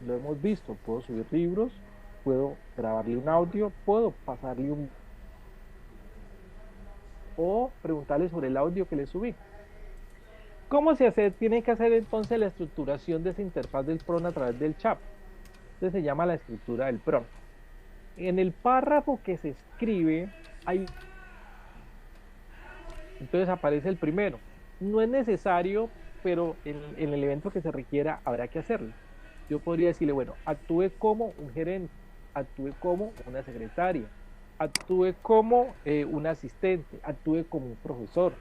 lo hemos visto, puedo subir libros, puedo grabarle un audio, puedo pasarle o preguntarle sobre el audio que le subí. ¿Cómo se hace? Tiene que hacer entonces la estructuración de esa interfaz del prompt a través del chat. Entonces se llama la estructura del prompt. En el párrafo que se escribe, entonces aparece el primero. No es necesario, pero en el evento que se requiera habrá que hacerlo. Yo podría decirle, bueno, actúe como un gerente, actúe como una secretaria, actúe como un asistente, actúe como un profesor,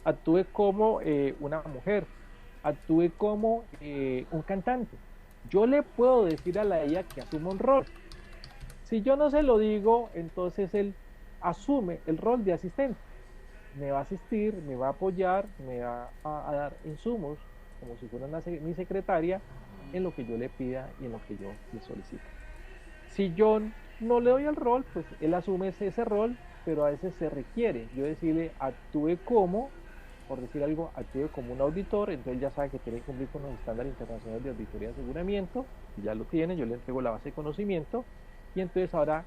actúe como una mujer, actúe como un cantante. Yo le puedo decir a la IA que asuma un rol. Si yo no se lo digo, entonces él asume el rol de asistente. Me va a asistir, me va a apoyar, me va a dar insumos, como si fuera mi secretaria, en lo que yo le pida y en lo que yo le solicite. Si yo no le doy el rol, pues él asume ese rol, pero a veces se requiere yo decirle actúe como, por decir algo, actúe como un auditor. Entonces ya sabe que tiene que cumplir con los estándares internacionales de auditoría de aseguramiento, y ya lo tiene, yo le entrego la base de conocimiento, y entonces ahora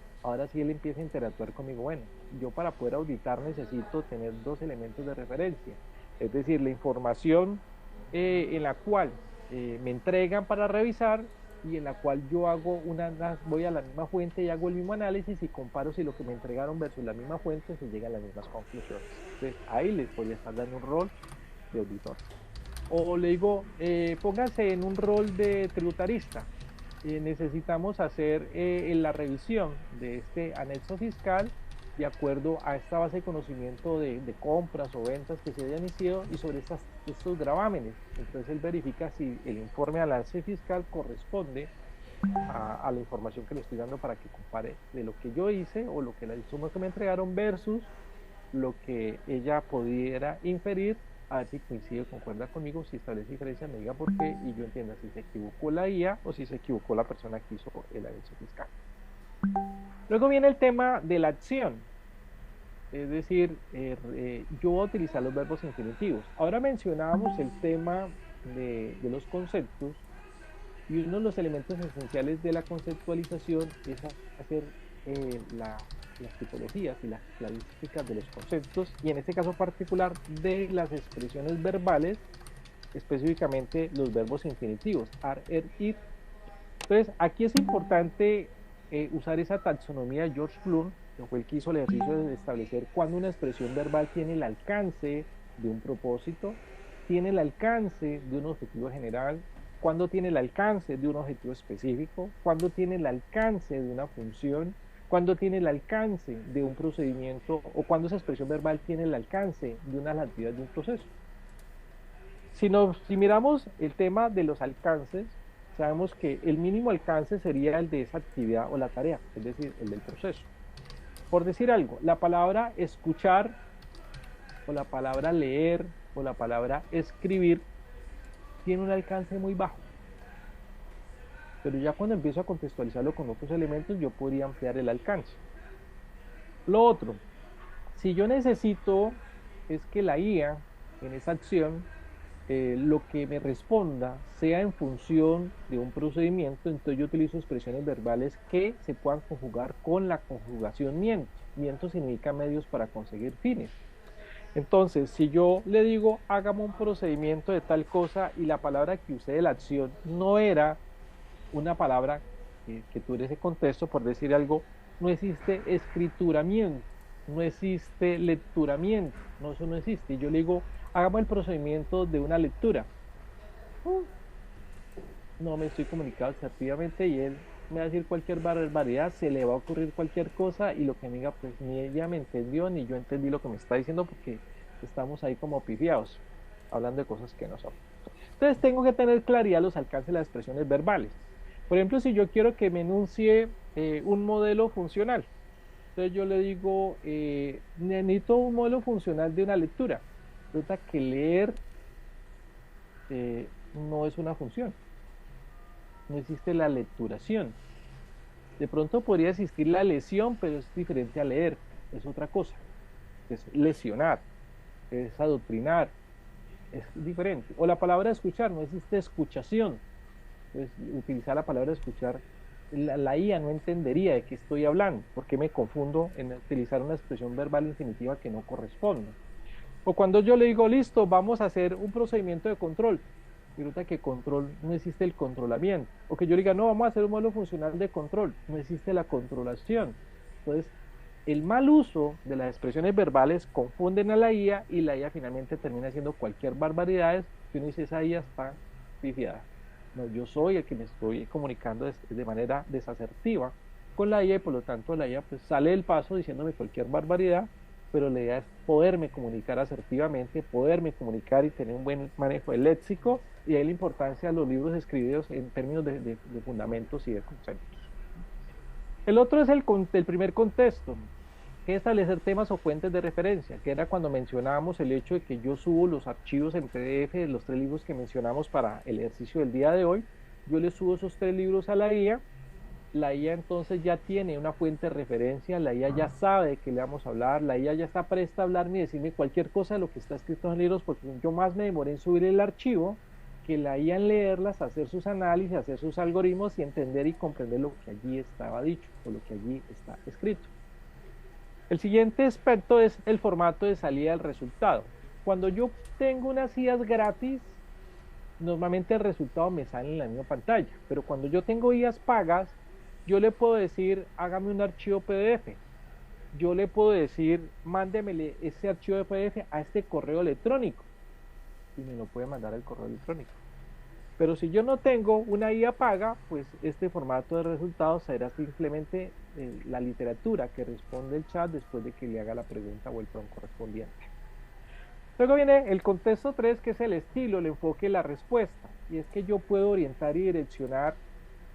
sí él empieza a interactuar conmigo. Bueno, yo para poder auditar necesito tener dos elementos de referencia, es decir, la información en la cual me entregan para revisar, y en la cual yo hago voy a la misma fuente y hago el mismo análisis y comparo si lo que me entregaron versus la misma fuente se llega a las mismas conclusiones. Entonces ahí les podría estar dando un rol de auditor. O le digo, póngase en un rol de tributarista. Necesitamos hacer la revisión de este anexo fiscal de acuerdo a esta base de conocimiento de compras o ventas que se hayan iniciado y sobre estos gravámenes. Entonces él verifica si el informe de balance fiscal corresponde a la información que le estoy dando para que compare de lo que yo hice o lo que la insumos que me entregaron versus lo que ella pudiera inferir, a ver si coincide o concuerda conmigo, si establece diferencia, me diga por qué y yo entienda si se equivocó la IA o si se equivocó la persona que hizo el anexo fiscal. Luego viene el tema de la acción, es decir, yo voy a utilizar los verbos infinitivos. Ahora mencionábamos el tema de los conceptos y uno de los elementos esenciales de la conceptualización es hacer las tipologías y las cladísticas de los conceptos y en este caso particular de las expresiones verbales, específicamente los verbos infinitivos, ar, ir. Entonces, aquí es importante usar esa taxonomía de George Bloom, que fue el que hizo el ejercicio de establecer cuándo una expresión verbal tiene el alcance de un propósito, tiene el alcance de un objetivo general, cuándo tiene el alcance de un objetivo específico, cuándo tiene el alcance de una función, cuándo tiene el alcance de un procedimiento o cuándo esa expresión verbal tiene el alcance de una actividad de un proceso. Si miramos el tema de los alcances, sabemos que el mínimo alcance sería el de esa actividad o la tarea, es decir, el del proceso. Por decir algo, la palabra escuchar o la palabra leer o la palabra escribir tiene un alcance muy bajo. Pero ya cuando empiezo a contextualizarlo con otros elementos, yo podría ampliar el alcance. Lo otro, si yo necesito es que la IA en esa acción lo que me responda sea en función de un procedimiento, entonces yo utilizo expresiones verbales que se puedan conjugar con la conjugación miento. Miento significa medios para conseguir fines. Entonces, si yo le digo, hágame un procedimiento de tal cosa y la palabra que usé de la acción no era una palabra que tuviera ese contexto, por decir algo, no existe escrituramiento, no existe lecturamiento, no, eso no existe. Y yo le digo, hagamos el procedimiento de una lectura. No me estoy comunicando asertivamente y él me va a decir cualquier barbaridad, se le va a ocurrir cualquier cosa y lo que me diga, pues ni ella me entendió ni yo entendí lo que me está diciendo porque estamos ahí como pifiados, hablando de cosas que no son. Entonces tengo que tener claridad los alcances de las expresiones verbales. Por ejemplo, si yo quiero que me enuncie un modelo funcional, entonces yo le digo, necesito un modelo funcional de una lectura. Resulta que leer no es una función, no existe la lecturación. De pronto podría existir la lesión, pero es diferente a leer, es otra cosa. Es lesionar, es adoctrinar, es diferente. O la palabra escuchar, no existe escuchación. Entonces, utilizar la palabra escuchar, la IA no entendería de qué estoy hablando, porque me confundo en utilizar una expresión verbal infinitiva que no corresponde. O cuando yo le digo, listo, vamos a hacer un procedimiento de control, y resulta que control no existe el controlamiento. O que yo diga, no, vamos a hacer un modelo funcional de control, no existe la controlación. Entonces, el mal uso de las expresiones verbales confunden a la IA y la IA finalmente termina haciendo cualquier barbaridad que uno dice, esa IA está pifiada. No, yo soy el que me estoy comunicando de manera desasertiva con la IA y por lo tanto la IA pues sale del paso diciéndome cualquier barbaridad, pero la idea es poderme comunicar asertivamente, poderme comunicar y tener un buen manejo del léxico y ahí la importancia de los libros escritos en términos de fundamentos y de conceptos. El otro es el primer contexto, que es establecer temas o fuentes de referencia, que era cuando mencionábamos el hecho de que yo subo los archivos en PDF de los 3 libros que mencionamos para el ejercicio del día de hoy, yo le subo esos 3 libros a la IA entonces ya tiene una fuente de referencia, la IA ya sabe de qué le vamos a hablar, la IA ya está presta a hablarme y decirme cualquier cosa de lo que está escrito en los libros, porque yo más me demoré en subir el archivo que la IA en leerlas, hacer sus análisis, hacer sus algoritmos y entender y comprender lo que allí estaba dicho o lo que allí está escrito. El siguiente aspecto es el formato de salida del resultado. Cuando yo tengo unas IAs gratis, normalmente el resultado me sale en la misma pantalla, pero cuando yo tengo guías pagas, yo le puedo decir, hágame un archivo PDF. Yo le puedo decir, mándemele ese archivo de PDF a este correo electrónico y me lo puede mandar al correo electrónico. Pero si yo no tengo una guía paga, pues este formato de resultados será simplemente la literatura que responde el chat después de que le haga la pregunta o el prompt correspondiente. Luego viene el contexto 3, que es el estilo, el enfoque y la respuesta. Y es que yo puedo orientar y direccionar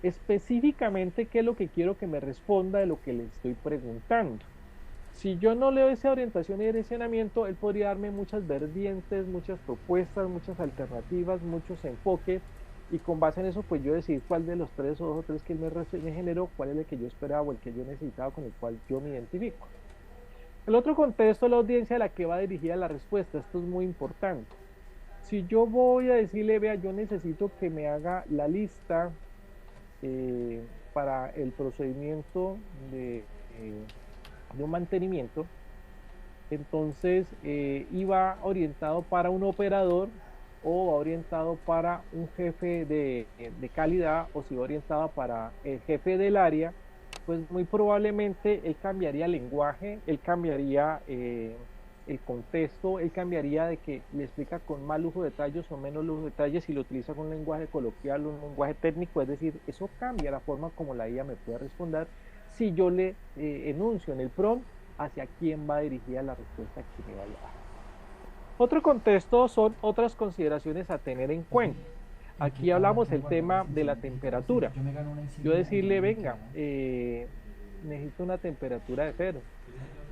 específicamente qué es lo que quiero que me responda de lo que le estoy preguntando. Si yo no leo esa orientación y direccionamiento, él podría darme muchas vertientes, muchas propuestas, muchas alternativas, muchos enfoques, y con base en eso, pues yo decidir cuál de los tres o dos o tres que él me generó, cuál es el que yo esperaba o el que yo necesitaba, con el cual yo me identifico. El otro contexto es la audiencia a la que va dirigida la respuesta. Esto es muy importante. Si yo voy a decirle, vea, yo necesito que me haga la lista para el procedimiento de un mantenimiento, entonces iba orientado para un operador o va orientado para un jefe de calidad, o si va orientado para el jefe del área, pues muy probablemente él cambiaría el lenguaje, él cambiaría el contexto, él cambiaría de que le explica con más lujo de detalles o menos lujo de detalles, si lo utiliza con un lenguaje coloquial o un lenguaje técnico, es decir, eso cambia la forma como la IA me puede responder si yo le enuncio en el prompt hacia quién va dirigida la respuesta que me vaya a dar. Otro contexto son otras consideraciones a tener en cuenta. Aquí hablamos el tema de la temperatura. Yo decirle, venga, necesito una temperatura de 0,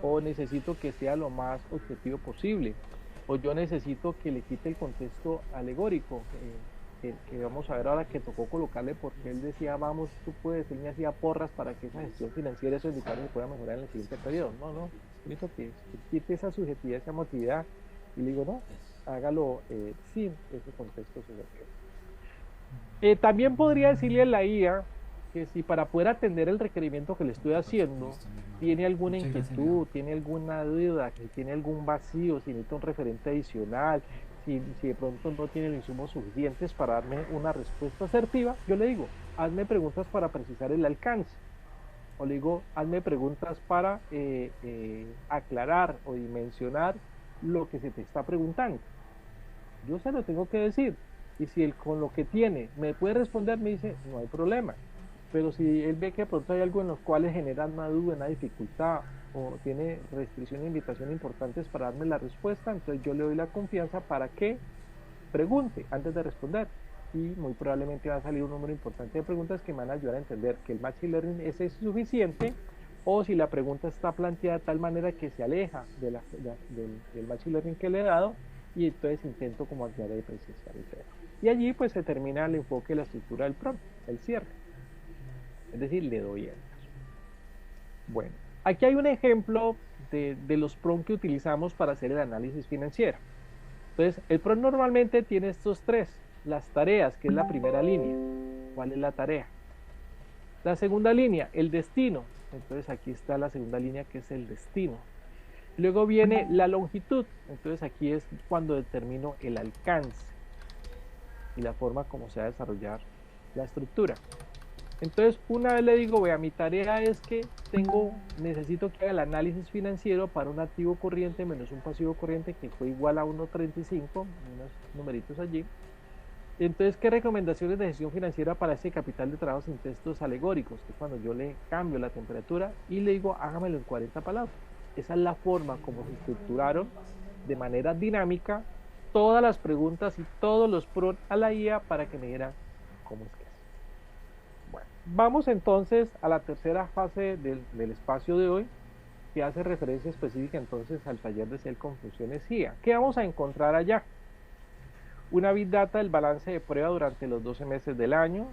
o necesito que sea lo más objetivo posible, o yo necesito que le quite el contexto alegórico, que vamos a ver ahora, que tocó colocarle porque él decía, vamos, tú puedes, él me hacía porras para que esa gestión financiera, esos indicadores se puedan mejorar en el siguiente periodo. No, no, necesito que quite esa subjetividad, esa emotividad, y le digo, no, hágalo sin ese contexto subjetivo. También podría decirle a la IA que si para poder atender el requerimiento que le estoy haciendo, tiene alguna inquietud, tiene alguna duda, que tiene algún vacío, si necesita un referente adicional, si de pronto no tiene los insumos suficientes para darme una respuesta asertiva, yo le digo, hazme preguntas para precisar el alcance. O le digo, hazme preguntas para aclarar o dimensionar lo que se te está preguntando. Yo se lo tengo que decir. Y si él con lo que tiene me puede responder, me dice, no hay problema. Pero si él ve que de pronto hay algo en los cuales genera una duda, una dificultad, o tiene restricciones e invitaciones importantes para darme la respuesta, entonces yo le doy la confianza para que pregunte antes de responder. Y muy probablemente va a salir un número importante de preguntas que me van a ayudar a entender que el Machine Learning es suficiente, o si la pregunta está planteada de tal manera que se aleja del Machine Learning que le he dado, y entonces intento como aclarar y precisar el tema. Y allí pues se termina el enfoque de la estructura del prompt, el cierre. Es decir, le doy enter. Bueno, aquí hay un ejemplo de los prompts que utilizamos para hacer el análisis financiero. Entonces, el prompt normalmente tiene estos tres. Las tareas, que es la primera línea. ¿Cuál es la tarea? La segunda línea, el destino. Entonces, aquí está la segunda línea, que es el destino. Luego viene la longitud. Entonces, aquí es cuando determino el alcance y la forma como se va a desarrollar la estructura. Entonces, una vez le digo, vea, mi tarea es que necesito que haga el análisis financiero para un activo corriente menos un pasivo corriente que fue igual a 1.35, unos numeritos allí. Entonces, ¿qué recomendaciones de gestión financiera para ese capital de trabajo sin textos alegóricos? Que cuando yo le cambio la temperatura y le digo, hágamelo en 40 palabras. Esa es la forma como se estructuraron de manera dinámica todas las preguntas y todos los prompts a la IA para que me diera cómo es que es. Bueno, vamos entonces a la tercera fase del espacio de hoy, que hace referencia específica entonces al taller de Excel con funciones IA. ¿Qué vamos a encontrar allá? Una Big Data del balance de prueba durante los 12 meses del año.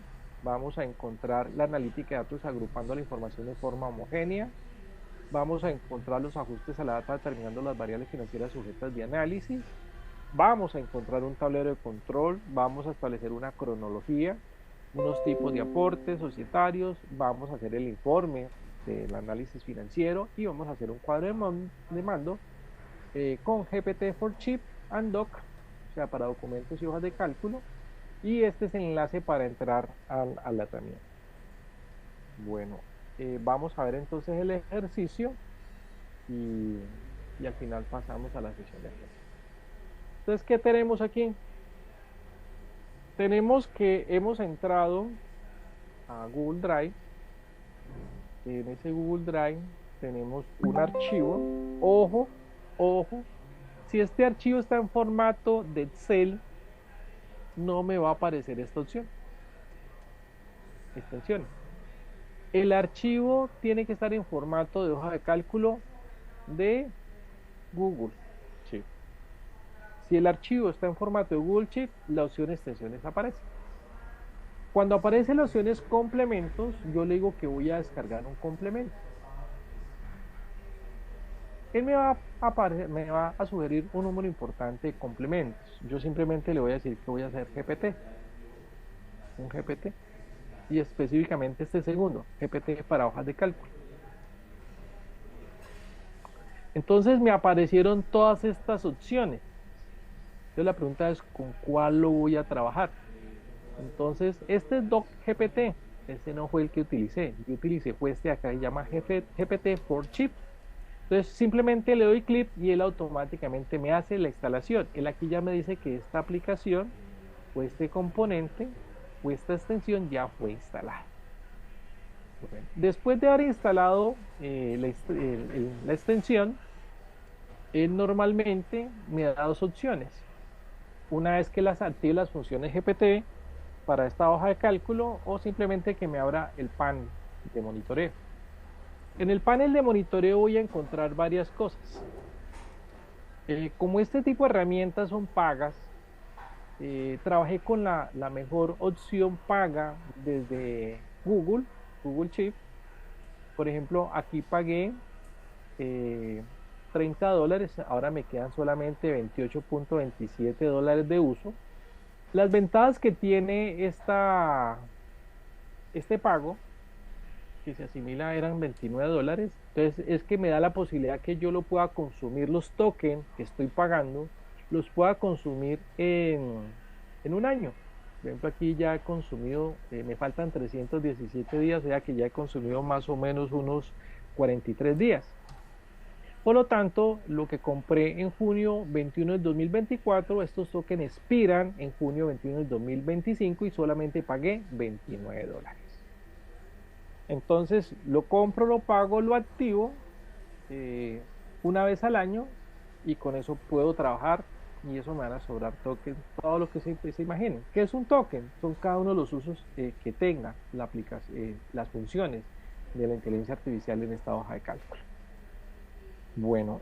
Vamos a encontrar la analítica de datos agrupando la información de forma homogénea. Vamos a encontrar los ajustes a la data determinando las variables financieras sujetas de análisis. Vamos a encontrar un tablero de control. Vamos a establecer una cronología, unos tipos de aportes societarios. Vamos a hacer el informe del análisis financiero y vamos a hacer un cuadro de mando con GPT for Chip and Doc, o sea, para documentos y hojas de cálculo. y este es el enlace para entrar a la herramienta. Bueno, vamos a ver entonces el ejercicio y, y al final pasamos a la sesión de ejercicio. Entonces, ¿qué tenemos aquí? Tenemos que hemos entrado a Google Drive. En ese Google Drive tenemos un archivo. Ojo, ojo, si este archivo está en formato de Excel, no me va a aparecer esta opción, extensiones. El archivo tiene que estar en formato de hoja de cálculo de Google Sheet. Si el archivo está en formato de Google Sheet, la opción extensiones aparece. Cuando aparece la opción complementos, yo le digo que voy a descargar un complemento. Él me va a sugerir un número importante de complementos. Yo simplemente le voy a decir que voy a hacer GPT, un GPT, y específicamente este segundo, GPT para hojas de cálculo. Entonces me aparecieron todas estas opciones. Entonces la pregunta es, ¿con cuál lo voy a trabajar? Entonces, este es Doc GPT, ese no fue el que utilicé. Yo utilicé fue este acá, se llama GPT for Chip. Entonces, simplemente le doy clic y él automáticamente me hace la instalación. Él aquí ya me dice que esta aplicación o este componente o esta extensión ya fue instalada. Bueno, después de haber instalado la extensión, él normalmente me da dos opciones. Una vez que las active las funciones GPT para esta hoja de cálculo o simplemente que me abra el panel de monitoreo. En el panel de monitoreo voy a encontrar varias cosas. Como este tipo de herramientas son pagas, trabajé con la mejor opción paga desde Google Sheet. Por ejemplo, aquí pagué eh, $30, ahora me quedan solamente $28.27 de uso. Las ventajas que tiene este pago, que se asimila, eran $29. Entonces, es que me da la posibilidad que yo lo pueda consumir, los tokens que estoy pagando, los pueda consumir en un año. Por ejemplo, aquí ya he consumido, me faltan 317 días, o sea que ya he consumido más o menos unos 43 días. Por lo tanto, lo que compré en junio 21 del 2024, estos tokens expiran en junio 21 del 2025 y solamente pagué $29. Entonces, lo compro, lo pago, lo activo eh, una vez al año y con eso puedo trabajar y eso me van a sobrar tokens, todo lo que se imaginen. ¿Qué es un token? Son cada uno de los usos que tenga la aplicación, las funciones de la inteligencia artificial en esta hoja de cálculo. Bueno,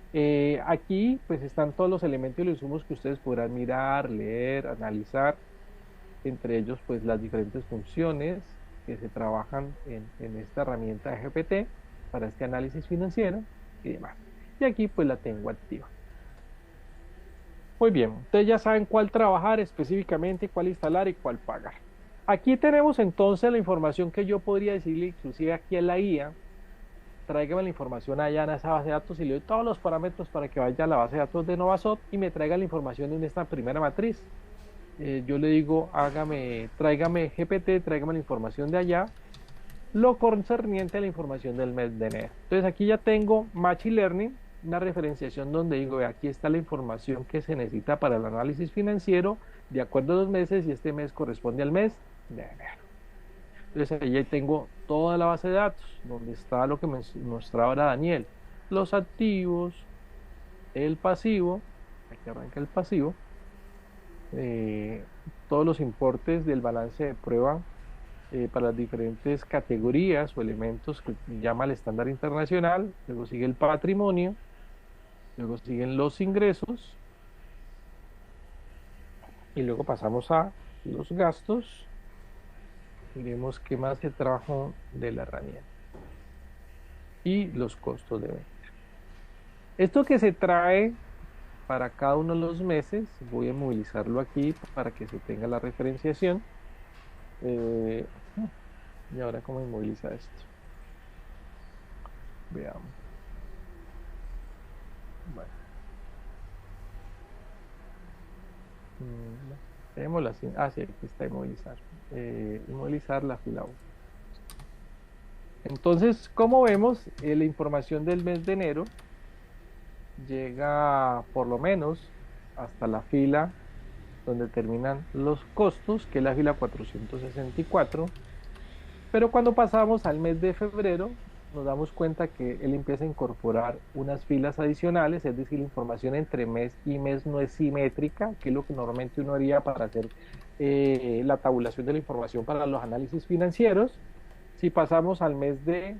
aquí pues están todos los elementos y los insumos que ustedes podrán mirar, leer, analizar, entre ellos pues las diferentes funciones que se trabajan en esta herramienta de GPT para este análisis financiero y demás. Y aquí pues la tengo activa. Muy bien, ustedes ya saben cuál trabajar específicamente, cuál instalar y cuál pagar. Aquí tenemos entonces la información que yo podría decirle inclusive aquí en la guía. Tráigame la información allá en esa base de datos y le doy todos los parámetros para que vaya a la base de datos de Novasot y me traiga la información en esta primera matriz. Yo le digo, tráigame GPT, tráigame la información de allá, lo concerniente a la información del mes de enero. Entonces aquí ya tengo Machine Learning, una referenciación donde digo, aquí está la información que se necesita para el análisis financiero de acuerdo a los meses y este mes corresponde al mes de enero. Entonces ahí tengo toda la base de datos, donde está lo que me mostraba ahora Daniel, los activos, el pasivo, aquí arranca el pasivo, eh, todos los importes del balance de prueba para las diferentes categorías o elementos que llama el estándar internacional, luego sigue el patrimonio, luego siguen los ingresos y luego pasamos a los gastos y vemos qué más el trabajo de la herramienta y los costos de venta. Esto que se trae para cada uno de los meses, voy a movilizarlo aquí para que se tenga la referenciación. Eh, y ahora, ¿cómo inmoviliza esto? Veamos. Bueno. Dejémoslo así. Ah, sí, aquí está inmovilizar. Inmovilizar la fila 1. Entonces, como vemos, la información del mes de enero llega por lo menos hasta la fila donde terminan los costos, que es la fila 464. Pero cuando pasamos al mes de febrero, nos damos cuenta que él empieza a incorporar unas filas adicionales, es decir, la información entre mes y mes no es simétrica, que es lo que normalmente uno haría para hacer la tabulación de la información para los análisis financieros. Si pasamos al mes de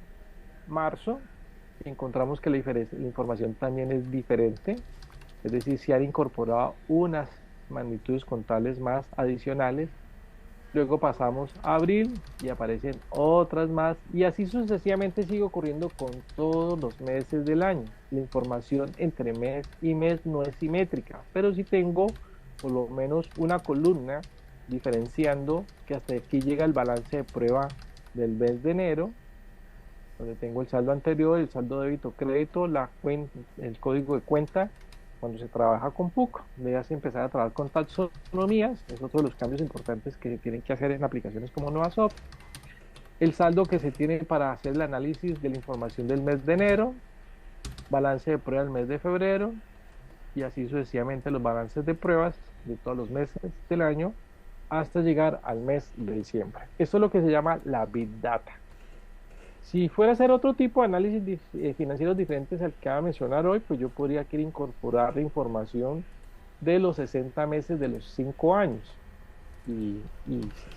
marzo, encontramos que la información también es diferente, es decir, se han incorporado unas magnitudes contables más adicionales. Luego pasamos a abril y aparecen otras más y así sucesivamente sigue ocurriendo con todos los meses del año. La información entre mes y mes no es simétrica, pero sí tengo por lo menos una columna diferenciando que hasta aquí llega el balance de prueba del mes de enero, donde tengo el saldo anterior, el saldo débito crédito, el código de cuenta. Cuando se trabaja con PUC, debes empezar a trabajar con taxonomías, es otro de los cambios importantes que se tienen que hacer en aplicaciones como Nuasoft. El saldo que se tiene para hacer el análisis de la información del mes de enero, balance de prueba del mes de febrero, y así sucesivamente los balances de pruebas de todos los meses del año hasta llegar al mes de diciembre. Esto es lo que se llama la Big Data. Si fuera a hacer otro tipo de análisis financieros diferentes al que voy a mencionar hoy, pues yo podría querer incorporar la información de los 60 meses de los 5 años. Y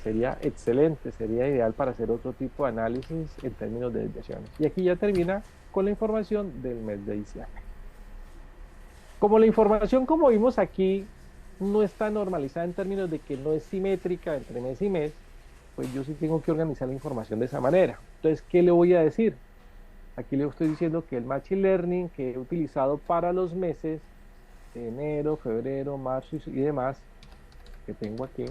sería excelente, sería ideal para hacer otro tipo de análisis en términos de desviaciones. Y aquí ya termina con la información del mes de diciembre. Como la información, como vimos aquí, no está normalizada en términos de que no es simétrica entre mes y mes, pues yo sí tengo que organizar la información de esa manera. Entonces, ¿qué le voy a decir? Aquí le estoy diciendo que el Machine Learning que he utilizado para los meses de enero, febrero, marzo y demás, que tengo aquí,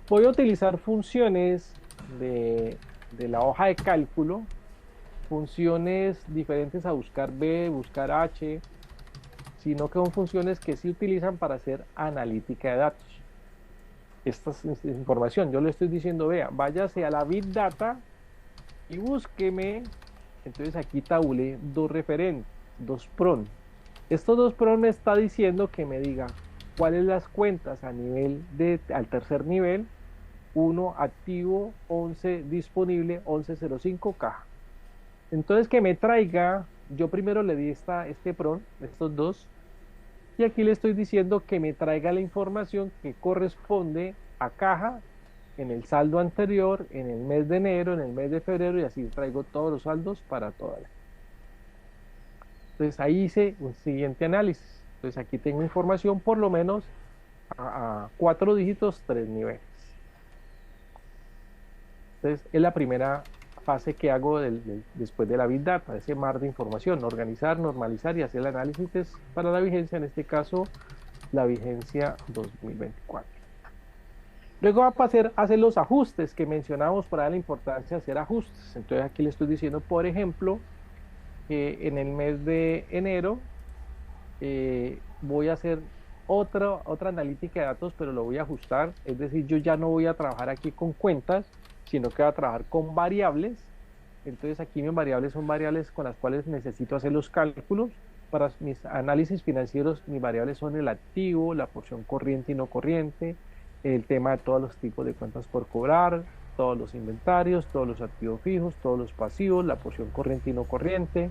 voy a utilizar funciones de la hoja de cálculo, funciones diferentes a buscar B, buscar H, sino que son funciones que sí utilizan para hacer analítica de datos. Esta es información, yo le estoy diciendo, vea, váyase a la Big Data y búsqueme. Entonces aquí tabulé dos referentes, dos PRON. Estos dos PRON me está diciendo que me diga cuáles las cuentas a nivel al tercer nivel, 1 activo, 11 disponible, 1105 caja. Entonces que me traiga, yo primero le di este PRON, estos dos, y aquí le estoy diciendo que me traiga la información que corresponde a caja en el saldo anterior, en el mes de enero, en el mes de febrero, y así traigo todos los saldos para toda la. Entonces ahí hice un siguiente análisis. Entonces aquí tengo información por lo menos a 4 dígitos, 3 niveles. Entonces es la primera fase que hago después de la Big Data, ese mar de información, organizar, normalizar y hacer el análisis para la vigencia, en este caso la vigencia 2024. Luego va a pasar a hacer los ajustes que mencionamos para la importancia de hacer ajustes. Entonces aquí le estoy diciendo, por ejemplo, que en el mes de enero voy a hacer otra analítica de datos, pero lo voy a ajustar. Es decir, yo ya no voy a trabajar aquí con cuentas, sino que voy a trabajar con variables. Entonces aquí mis variables son variables con las cuales necesito hacer los cálculos. Para mis análisis financieros, mis variables son el activo, la porción corriente y no corriente, el tema de todos los tipos de cuentas por cobrar, todos los inventarios, todos los activos fijos, todos los pasivos, la porción corriente y no corriente,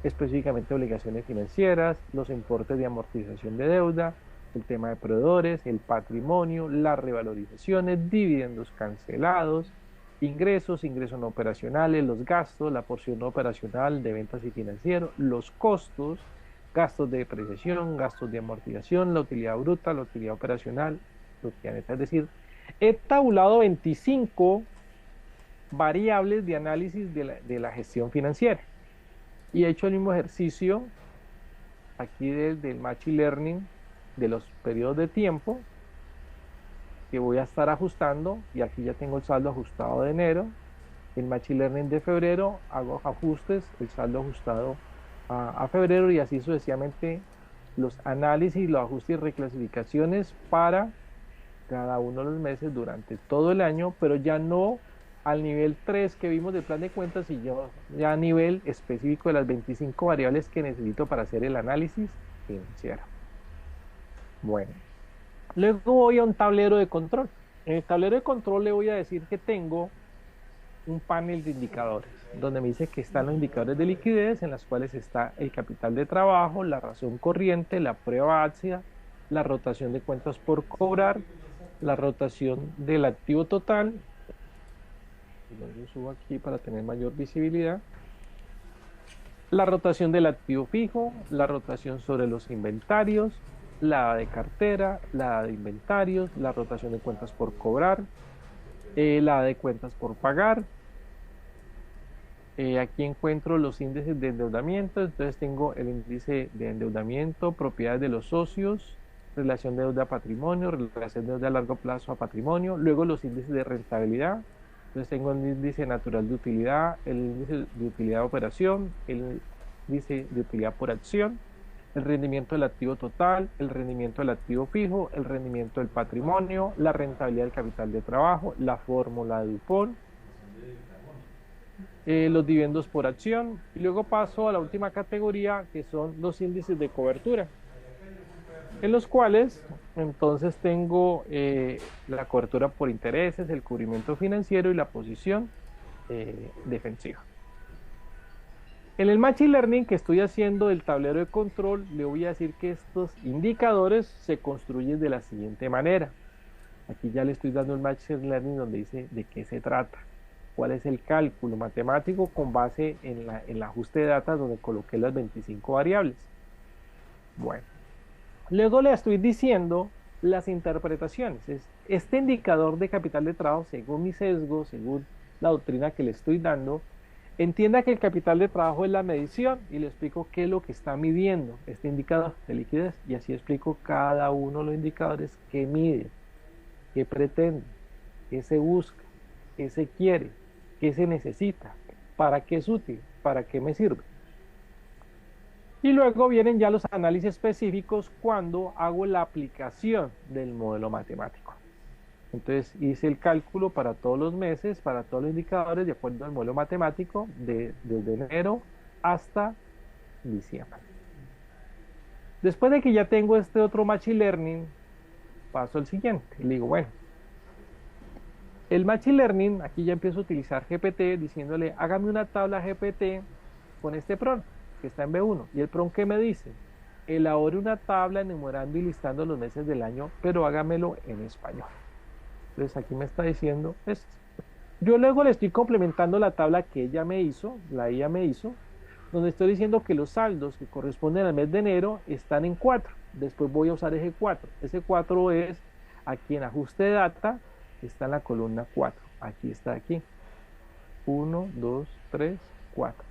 específicamente obligaciones financieras, los importes de amortización de deuda, el tema de proveedores, el patrimonio, las revalorizaciones, dividendos cancelados, ingresos no operacionales, los gastos, la porción no operacional de ventas y financiero, los costos, gastos de depreciación, gastos de amortización, la utilidad bruta, la utilidad operacional, la utilidad neta. Es decir, he tabulado 25 variables de análisis de la gestión financiera y he hecho el mismo ejercicio aquí del Machine Learning de los periodos de tiempo que voy a estar ajustando, y aquí ya tengo el saldo ajustado de enero. El Machine Learning de febrero hago ajustes, el saldo ajustado a febrero, y así sucesivamente los análisis, los ajustes y reclasificaciones para cada uno de los meses durante todo el año, pero ya no al nivel 3 que vimos del plan de cuentas, y ya a nivel específico de las 25 variables que necesito para hacer el análisis financiero. Bueno, luego voy a un tablero de control. En el tablero de control le voy a decir que tengo un panel de indicadores, donde me dice que están los indicadores de liquidez, en las cuales está el capital de trabajo, la razón corriente, la prueba ácida, la rotación de cuentas por cobrar, la rotación del activo total. Yo subo aquí para tener mayor visibilidad. La rotación del activo fijo, la rotación sobre los inventarios, la de cartera, la de inventarios, la rotación de cuentas por cobrar, la de cuentas por pagar. Aquí encuentro los índices de endeudamiento, entonces tengo el índice de endeudamiento, propiedades de los socios, relación de deuda a patrimonio, relación de deuda a largo plazo a patrimonio, luego los índices de rentabilidad, entonces tengo el índice natural de utilidad, el índice de utilidad de operación, el índice de utilidad por acción, el rendimiento del activo total, el rendimiento del activo fijo, el rendimiento del patrimonio, la rentabilidad del capital de trabajo, la fórmula de Dupont, los dividendos por acción, y luego paso a la última categoría, que son los índices de cobertura, en los cuales entonces tengo la cobertura por intereses, el cubrimiento financiero y la posición defensiva. En el Machine Learning que estoy haciendo del tablero de control, le voy a decir que estos indicadores se construyen de la siguiente manera. Aquí ya le estoy dando el Machine Learning donde dice de qué se trata, cuál es el cálculo matemático con base en el ajuste de datos donde coloqué las 25 variables. Bueno, luego le estoy diciendo las interpretaciones. Este indicador de capital de trabajo, según mi sesgo, según la doctrina que le estoy dando, entienda que el capital de trabajo es la medición, y le explico qué es lo que está midiendo este indicador de liquidez, y así explico cada uno de los indicadores que mide, qué pretende, qué se busca, qué se quiere, qué se necesita, para qué es útil, para qué me sirve. Y luego vienen ya los análisis específicos cuando hago la aplicación del modelo matemático. Entonces hice el cálculo para todos los meses, para todos los indicadores, de acuerdo al modelo matemático, desde enero hasta diciembre. Después de que ya tengo este otro Machine Learning, paso al siguiente. Le digo, bueno, el Machine Learning, aquí ya empiezo a utilizar GPT, diciéndole, hágame una tabla GPT con este prompt, que está en B1. ¿Y el prompt qué me dice? Elabore una tabla enumerando y listando los meses del año, pero hágamelo en español. Entonces aquí me está diciendo esto. Yo luego le estoy complementando la tabla que ella me hizo, la IA me hizo, donde estoy diciendo que los saldos que corresponden al mes de enero están en 4. Después voy a usar ese 4. Ese 4 es aquí en ajuste de data, está en la columna 4. Aquí está, aquí. 1, 2, 3, 4.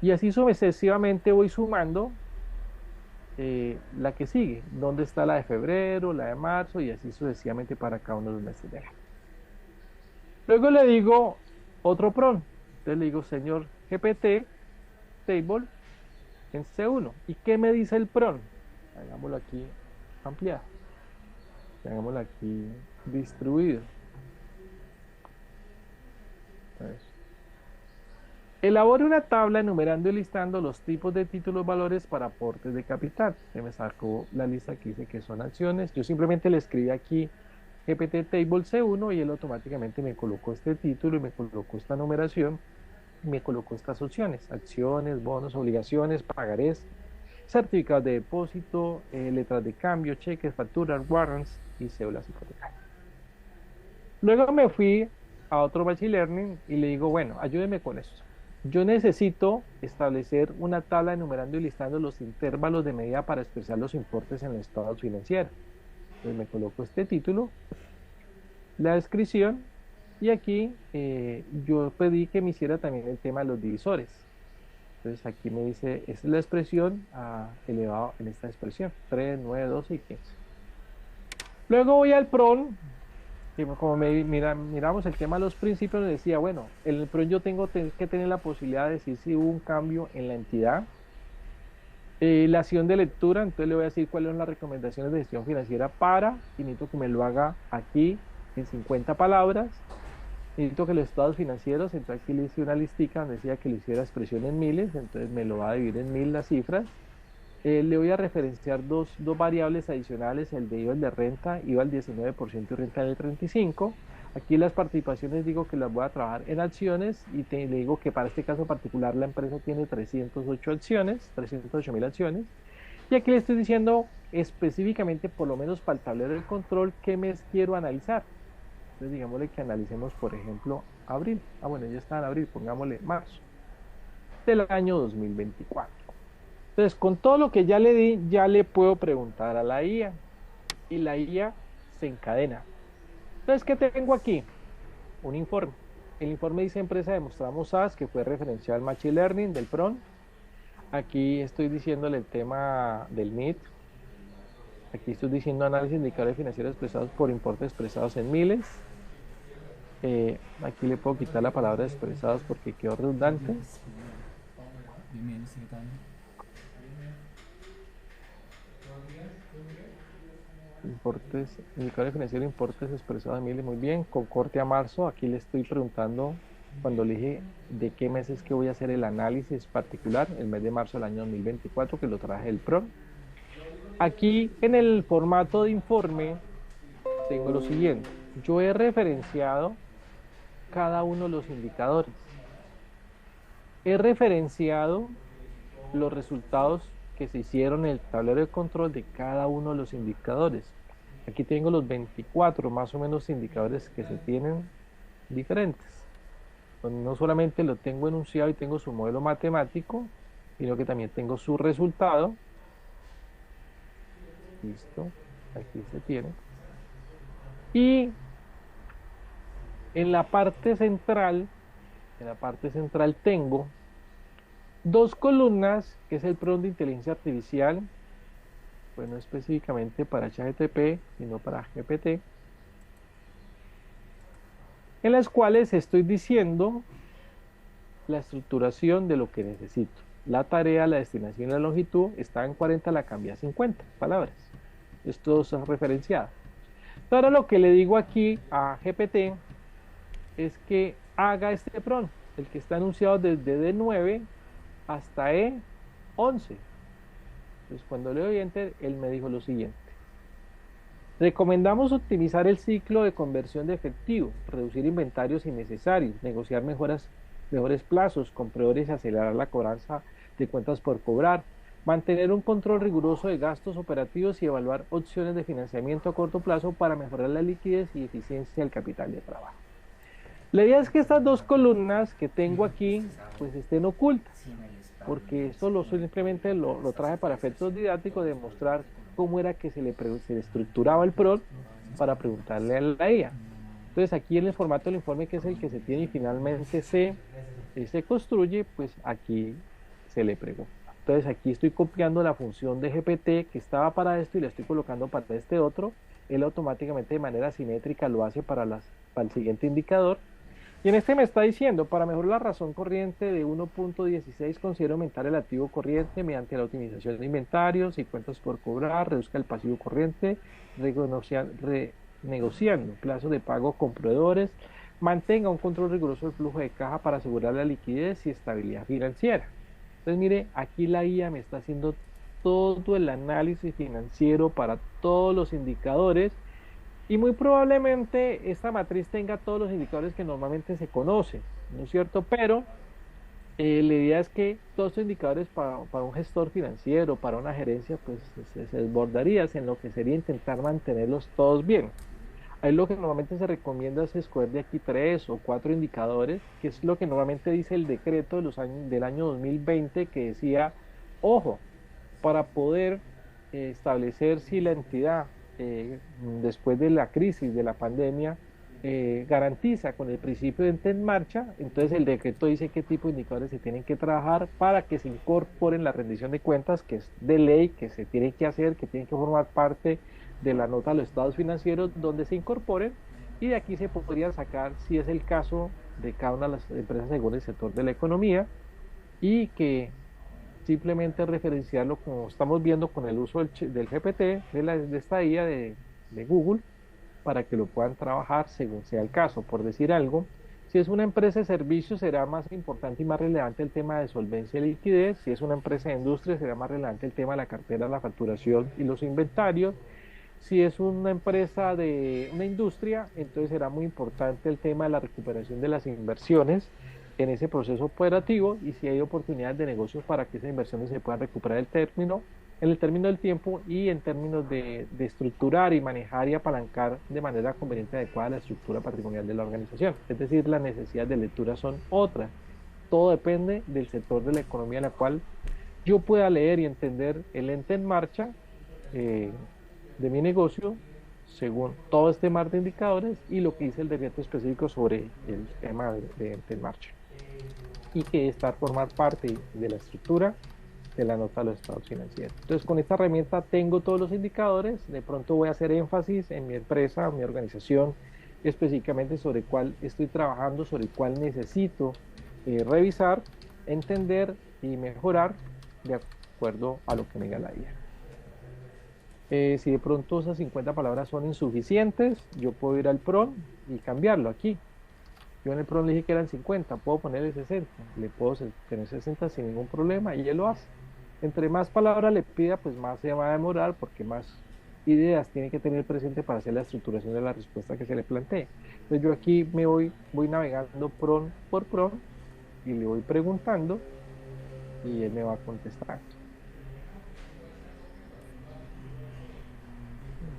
Y así sucesivamente voy sumando la que sigue, dónde está la de febrero, la de marzo, y así sucesivamente para cada uno de los meses del año. Luego le digo otro prompt. Entonces le digo, señor GPT, table en C1. ¿Y qué me dice el prompt? Hagámoslo aquí ampliado. Hagámoslo aquí distribuido. Entonces, elabore una tabla enumerando y listando los tipos de títulos valores para aportes de capital. Se me sacó la lista que dice que son acciones. Yo simplemente le escribí aquí GPT Table C1 y él automáticamente me colocó este título y me colocó esta numeración y me colocó estas opciones: acciones, bonos, obligaciones, pagarés, certificados de depósito, letras de cambio, cheques, facturas, warrants y cédulas hipotecarias. Luego me fui a otro Machine Learning y le digo, bueno, ayúdeme con esto. Yo necesito establecer una tabla enumerando y listando los intervalos de medida para expresar los importes en los estados financieros. Entonces me coloco este título, la descripción, y aquí yo pedí que me hiciera también el tema de los divisores. Entonces aquí me dice, esta es la expresión elevado en esta expresión, 3, 9, 12 y 15. Luego voy al prompt. Como miramos el tema de los principios, me decía, bueno, en el PRON yo tengo que tener la posibilidad de decir si hubo un cambio en la entidad, La acción de lectura, entonces le voy a decir cuáles son las recomendaciones de gestión financiera para, y necesito que me lo haga aquí en 50 palabras. Necesito que los estados financieros, entonces aquí le hice una listica donde decía que le hiciera expresión en miles, entonces me lo va a dividir en 1000 las cifras. Le voy a referenciar dos variables adicionales, el de IVA y el de renta, IVA al 19% y renta del 35%. Aquí las participaciones digo que las voy a trabajar en acciones y le digo que para este caso particular la empresa tiene 308 acciones, 308.000 acciones. Y aquí le estoy diciendo específicamente, por lo menos para el tablero del control, qué mes quiero analizar. Entonces digámosle que analicemos, por ejemplo, abril. Bueno, ya está en abril, pongámosle marzo del año 2024. Entonces, con todo lo que ya le di, ya le puedo preguntar a la IA y la IA se encadena. Entonces, ¿qué tengo aquí? Un informe. El informe dice empresa de Mostramos SAS, que fue referencial al Machine Learning del PRON. Aquí estoy diciéndole el tema del MIT. Aquí estoy diciendo análisis de indicadores financieros expresados por importes expresados en miles. Aquí le puedo quitar la palabra expresados porque quedó redundante. Importes, indicadores financieros, importes expresados en miles, muy bien. Con corte a marzo, aquí le estoy preguntando, cuando le dije de qué meses que voy a hacer el análisis particular, el mes de marzo del año 2024, que lo traje del PRO. Aquí en el formato de informe tengo lo siguiente. Yo he referenciado cada uno de los indicadores. He referenciado los resultados que se hicieron en el tablero de control de cada uno de los indicadores. Aquí tengo los 24 más o menos indicadores que se tienen diferentes. Donde no solamente lo tengo enunciado y tengo su modelo matemático, sino que también tengo su resultado. Listo, aquí se tiene. Y en la parte central tengo dos columnas, que es el prompt de inteligencia artificial, pues no específicamente para ChatGPT, sino para GPT, en las cuales estoy diciendo la estructuración de lo que necesito. La tarea, la destinación y la longitud está en 40, la cambia a 50 palabras. Esto es referenciado. Ahora lo que le digo aquí a GPT es que haga este prompt, el que está anunciado desde D9 hasta E11. Entonces cuando le doy Enter, él me dijo lo siguiente. Recomendamos optimizar el ciclo de conversión de efectivo, reducir inventarios innecesarios, negociar mejores plazos con proveedores y acelerar la cobranza de cuentas por cobrar, mantener un control riguroso de gastos operativos y evaluar opciones de financiamiento a corto plazo para mejorar la liquidez y eficiencia del capital de trabajo. La idea es que estas dos columnas que tengo aquí pues estén ocultas, porque esto simplemente lo traje para efectos didácticos, de mostrar cómo era que se le estructuraba el prompt para preguntarle a la IA. Entonces aquí en el formato del informe, que es el que se tiene y finalmente se construye, pues aquí se le pregunta. Entonces aquí estoy copiando la función de GPT que estaba para esto y la estoy colocando para este otro. Él automáticamente de manera simétrica lo hace para el siguiente indicador. Y en este me está diciendo, para mejorar la razón corriente de 1.16, considero aumentar el activo corriente mediante la optimización de inventarios y cuentas por cobrar, reduzca el pasivo corriente, renegociando plazos de pago con proveedores, mantenga un control riguroso del flujo de caja para asegurar la liquidez y estabilidad financiera. Entonces mire, aquí la IA me está haciendo todo el análisis financiero para todos los indicadores. Y muy probablemente esta matriz tenga todos los indicadores que normalmente se conocen, ¿no es cierto? Pero la idea es que todos estos indicadores para un gestor financiero, para una gerencia, pues se desbordaría, en lo que sería intentar mantenerlos todos bien. Ahí lo que normalmente se recomienda es escoger de aquí 3 o 4 indicadores, que es lo que normalmente dice el decreto del año 2020, que decía, ojo, para poder establecer si la entidad después de la crisis de la pandemia garantiza con el principio de ente en marcha, entonces el decreto dice qué tipo de indicadores se tienen que trabajar para que se incorporen la rendición de cuentas, que es de ley, que se tiene que hacer, que tiene que formar parte de la nota de los estados financieros donde se incorporen, y de aquí se podría sacar si es el caso de cada una de las empresas según el sector de la economía, y que simplemente referenciarlo como estamos viendo con el uso del GPT, de esta IA de Google, para que lo puedan trabajar según sea el caso. Por decir algo, si es una empresa de servicios, será más importante y más relevante el tema de solvencia y liquidez. Si es una empresa de industria, será más relevante el tema de la cartera, la facturación y los inventarios. Si es una empresa de una industria, entonces será muy importante el tema de la recuperación de las inversiones en ese proceso operativo y si hay oportunidades de negocios para que esas inversiones se puedan recuperar en el término del tiempo y en términos de estructurar y manejar y apalancar de manera conveniente y adecuada la estructura patrimonial de la organización. Es decir, las necesidades de lectura son otras. Todo depende del sector de la economía en la cual yo pueda leer y entender el ente en marcha eh, de mi negocio según todo este mar de indicadores y lo que dice el decreto específico sobre el tema de ente en marcha y que está formar parte de la estructura de la nota de los estados financieros. Entonces, con esta herramienta tengo todos los indicadores, de pronto voy a hacer énfasis en mi empresa, mi organización, específicamente sobre cuál estoy trabajando, sobre cuál necesito revisar, entender y mejorar de acuerdo a lo que me diga la IA. Si de pronto esas 50 palabras son insuficientes, yo puedo ir al PRON y cambiarlo aquí. Yo en el PRON le dije que eran 50, puedo ponerle 60, le puedo tener 60 sin ningún problema y él lo hace. Entre más palabras le pida, pues más se va a demorar porque más ideas tiene que tener presente para hacer la estructuración de la respuesta que se le plantee. Entonces yo aquí voy navegando PRON por PRON y le voy preguntando y él me va contestando.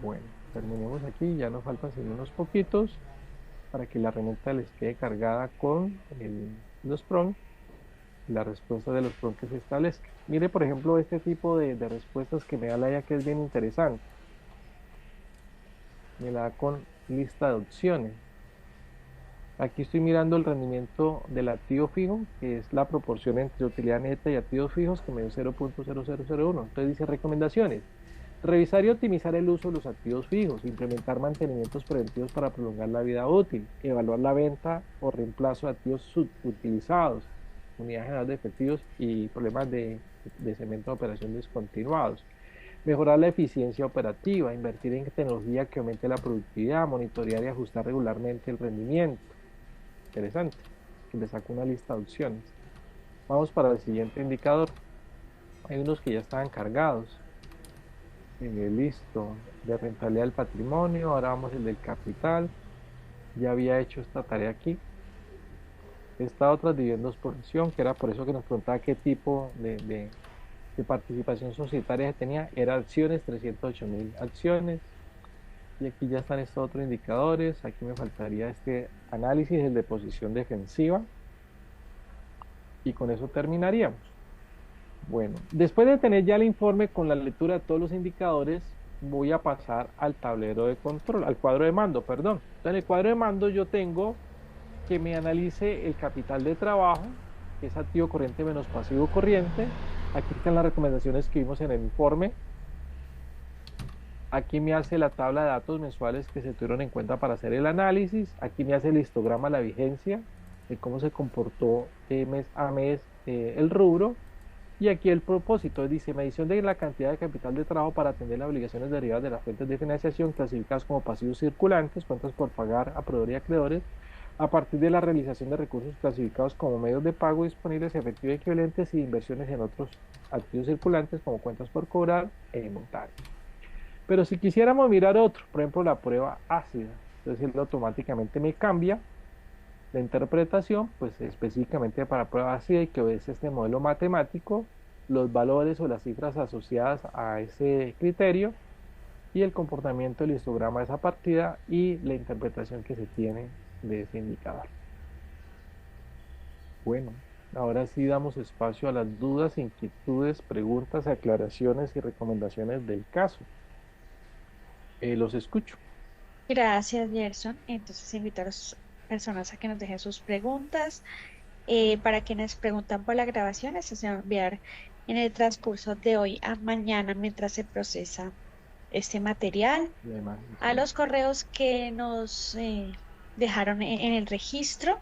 Bueno, terminemos aquí, ya nos faltan sino unos poquitos para que la herramienta les quede cargada con los PRON, la respuesta de los PRON que se establezca. Mire, por ejemplo, este tipo de respuestas que me da la IA que es bien interesante. Me la da con lista de opciones. Aquí estoy mirando el rendimiento del activo fijo, que es la proporción entre utilidad neta y activos fijos, que me dio 0.0001. Entonces dice recomendaciones. Revisar y optimizar el uso de los activos fijos, implementar mantenimientos preventivos para prolongar la vida útil, evaluar la venta o reemplazo de activos subutilizados, unidades generales de efectivos y problemas de cemento de operación descontinuados. Mejorar la eficiencia operativa, invertir en tecnología que aumente la productividad, monitorear y ajustar regularmente el rendimiento. Interesante, que le saco una lista de opciones. Vamos para el siguiente indicador. Hay unos que ya estaban cargados. Listo, de rentabilidad del patrimonio, ahora vamos el del capital, ya había hecho esta tarea aquí, esta otra dividendos por acción, que era por eso que nos preguntaba qué tipo de participación societaria se tenía, era acciones, 308.000 acciones, y aquí ya están estos otros indicadores, aquí me faltaría este análisis, el de posición defensiva, y con eso terminaríamos. Bueno, después de tener ya el informe con la lectura de todos los indicadores, voy a pasar al tablero de control, al cuadro de mando, perdón. Entonces, en el cuadro de mando yo tengo que me analice el capital de trabajo, que es activo corriente menos pasivo corriente. Aquí están las recomendaciones que vimos en el informe. Aquí me hace la tabla de datos mensuales que se tuvieron en cuenta para hacer el análisis. Aquí me hace el histograma de la vigencia, de cómo se comportó mes a mes el rubro. Y aquí el propósito dice medición de la cantidad de capital de trabajo para atender las obligaciones derivadas de las fuentes de financiación clasificadas como pasivos circulantes, cuentas por pagar a proveedores y acreedores, a partir de la realización de recursos clasificados como medios de pago disponibles, efectivos equivalentes y inversiones en otros activos circulantes como cuentas por cobrar e inventario. Pero si quisiéramos mirar otro, por ejemplo la prueba ácida, entonces él automáticamente me cambia la interpretación, pues específicamente para prueba ácida y que obedece este modelo matemático, los valores o las cifras asociadas a ese criterio y el comportamiento del histograma de esa partida y la interpretación que se tiene de ese indicador. Bueno, ahora sí damos espacio a las dudas, inquietudes, preguntas, aclaraciones y recomendaciones del caso. Los escucho. Gracias, Gerson. Entonces, invito a las personas a que nos dejen sus preguntas. Para quienes preguntan por la grabación, eso se va a enviar en el transcurso de hoy a mañana mientras se procesa este material. Además, A los correos que nos dejaron en el registro.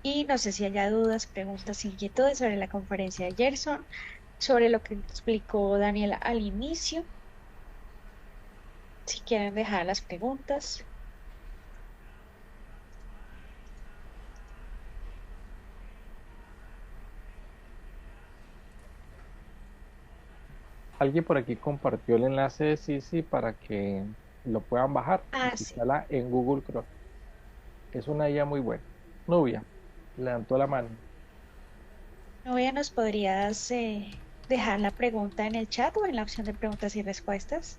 Y no sé si haya dudas, preguntas, inquietudes sobre la conferencia de Gerson, sobre lo que explicó Daniela al inicio. Si quieren dejar las preguntas. Alguien por aquí compartió el enlace de Sisi para que lo puedan bajar y Ah, se sí. instala en Google Chrome. Es una IA muy buena. Nubia, levantó la mano. Novia, ¿nos podrías dejar la pregunta en el chat o en la opción de preguntas y respuestas?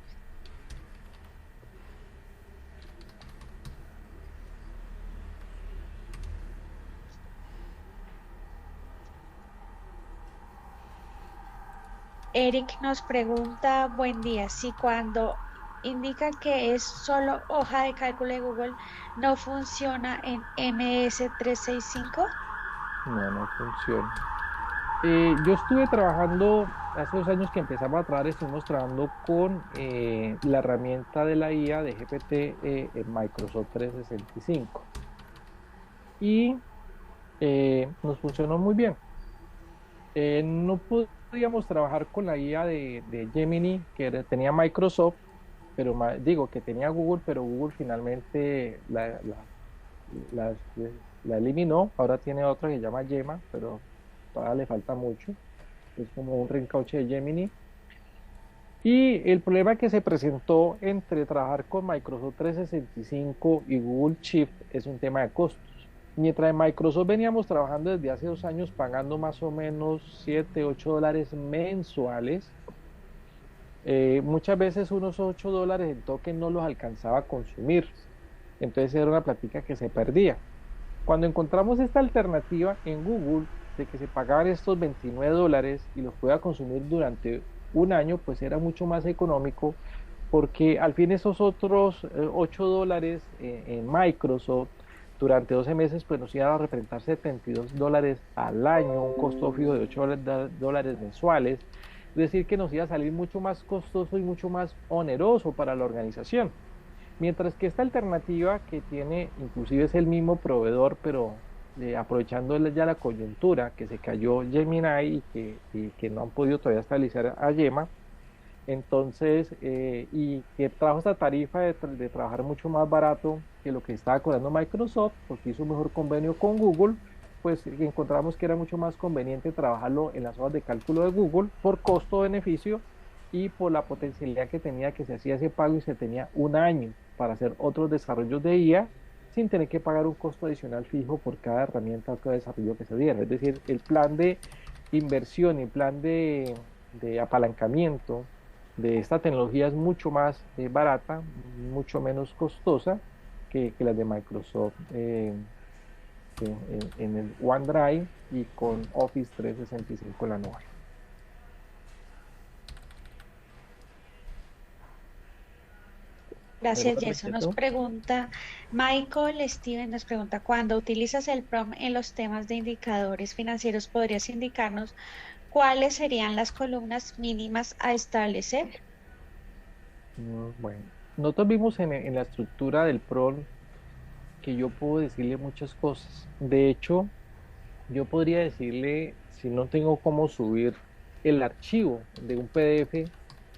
Eric nos pregunta, buen día, si cuando indica que es solo hoja de cálculo de Google, no funciona en MS365. No, no funciona. Yo estuve trabajando, hace 2 años que empezamos a trabajar, estuvimos trabajando con la herramienta de la IA de GPT en Microsoft 365 y nos funcionó muy bien. No podíamos trabajar con la IA de Gemini tenía Microsoft, pero digo que tenía Google, pero Google finalmente la, la eliminó. Ahora tiene otra que se llama Gemma, pero todavía le falta mucho. Es como un reencauche de Gemini. Y el problema que se presentó entre trabajar con Microsoft 365 y Google Shift es un tema de costos. Mientras en Microsoft veníamos trabajando desde hace 2 años pagando más o menos $7, $8 mensuales, muchas veces unos $8 en token no los alcanzaba a consumir. Entonces era una plática que se perdía. Cuando encontramos esta alternativa en Google de que se pagaban estos $29 y los podía consumir durante un año, pues era mucho más económico porque al fin esos otros $8 en Microsoft durante 12 meses pues nos iban a representar $72 al año, un costo fijo de $8 mensuales, es decir, que nos iba a salir mucho más costoso y mucho más oneroso para la organización. Mientras que esta alternativa que tiene, inclusive es el mismo proveedor, pero aprovechando ya la coyuntura, que se cayó Gemini y que no han podido todavía estabilizar a Yema, entonces, y que trajo esta tarifa de trabajar mucho más barato que lo que estaba cobrando Microsoft, porque hizo un mejor convenio con Google, pues encontramos que era mucho más conveniente trabajarlo en las hojas de cálculo de Google por costo-beneficio y por la potencialidad que tenía que se hacía ese pago y se tenía un año para hacer otros desarrollos de IA sin tener que pagar un costo adicional fijo por cada herramienta o cada desarrollo que se diera. Es decir, el plan de inversión y plan de apalancamiento de esta tecnología es mucho más barata, mucho menos costosa que las de Microsoft en el OneDrive y con Office 365 en la nube. Gracias, ¿Alguna Gerson. Nos inquietud? pregunta, Michael Steven nos pregunta, cuando utilizas el prompt en los temas de indicadores financieros, ¿podrías indicarnos cuáles serían las columnas mínimas a establecer? Bueno, nosotros vimos en la estructura del PRON que yo puedo decirle muchas cosas. De hecho, yo podría decirle, si no tengo cómo subir el archivo de un PDF,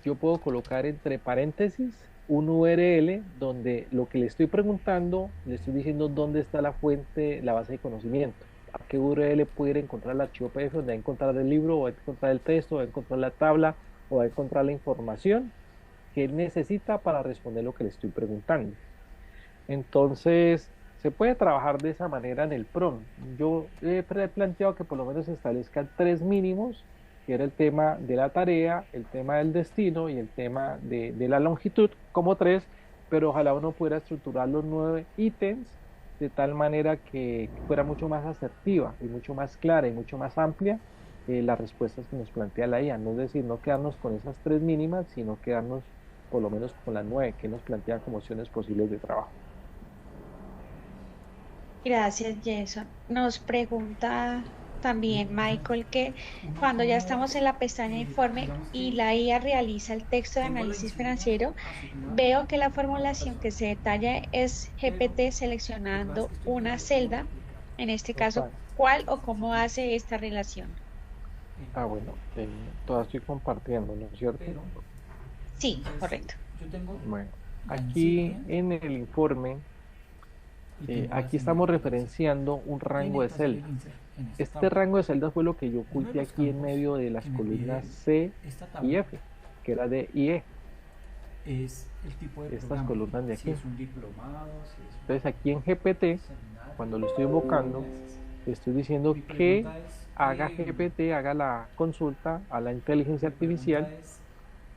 yo puedo colocar entre paréntesis un URL donde lo que le estoy preguntando, le estoy diciendo dónde está la fuente, la base de conocimiento. A qué URL puede ir a encontrar el archivo PDF, donde va a encontrar el libro, o va a encontrar el texto, o va a encontrar la tabla, o va a encontrar la información que él necesita para responder lo que le estoy preguntando. Entonces, se puede trabajar de esa manera en el PROM. Yo he planteado que por lo menos se establezcan tres mínimos, que era el tema de la tarea, el tema del destino y el tema de la longitud, como tres, pero ojalá uno pudiera estructurar los 9 ítems de tal manera que fuera mucho más asertiva y mucho más clara y mucho más amplia las respuestas que nos plantea la IA. No es decir, no quedarnos con esas tres mínimas, sino quedarnos por lo menos con las 9 que nos plantean como opciones posibles de trabajo. Gracias, Jason. Nos pregunta también Michael que cuando ya estamos en la pestaña Informe y la IA realiza el texto de análisis financiero, veo que la formulación que se detalla es GPT seleccionando una celda En este caso, total. ¿cuál o cómo hace esta relación? Ah, bueno, todas estoy compartiendo, ¿no es cierto? Sí, correcto. Bueno, aquí en el informe, aquí estamos referenciando un rango de celdas. Este rango de celdas fue lo que yo oculté aquí en medio de las columnas C y F, que era de I E, estas columnas de aquí. Entonces aquí en GPT, cuando lo estoy invocando, le estoy diciendo que haga GPT, haga la consulta a la inteligencia artificial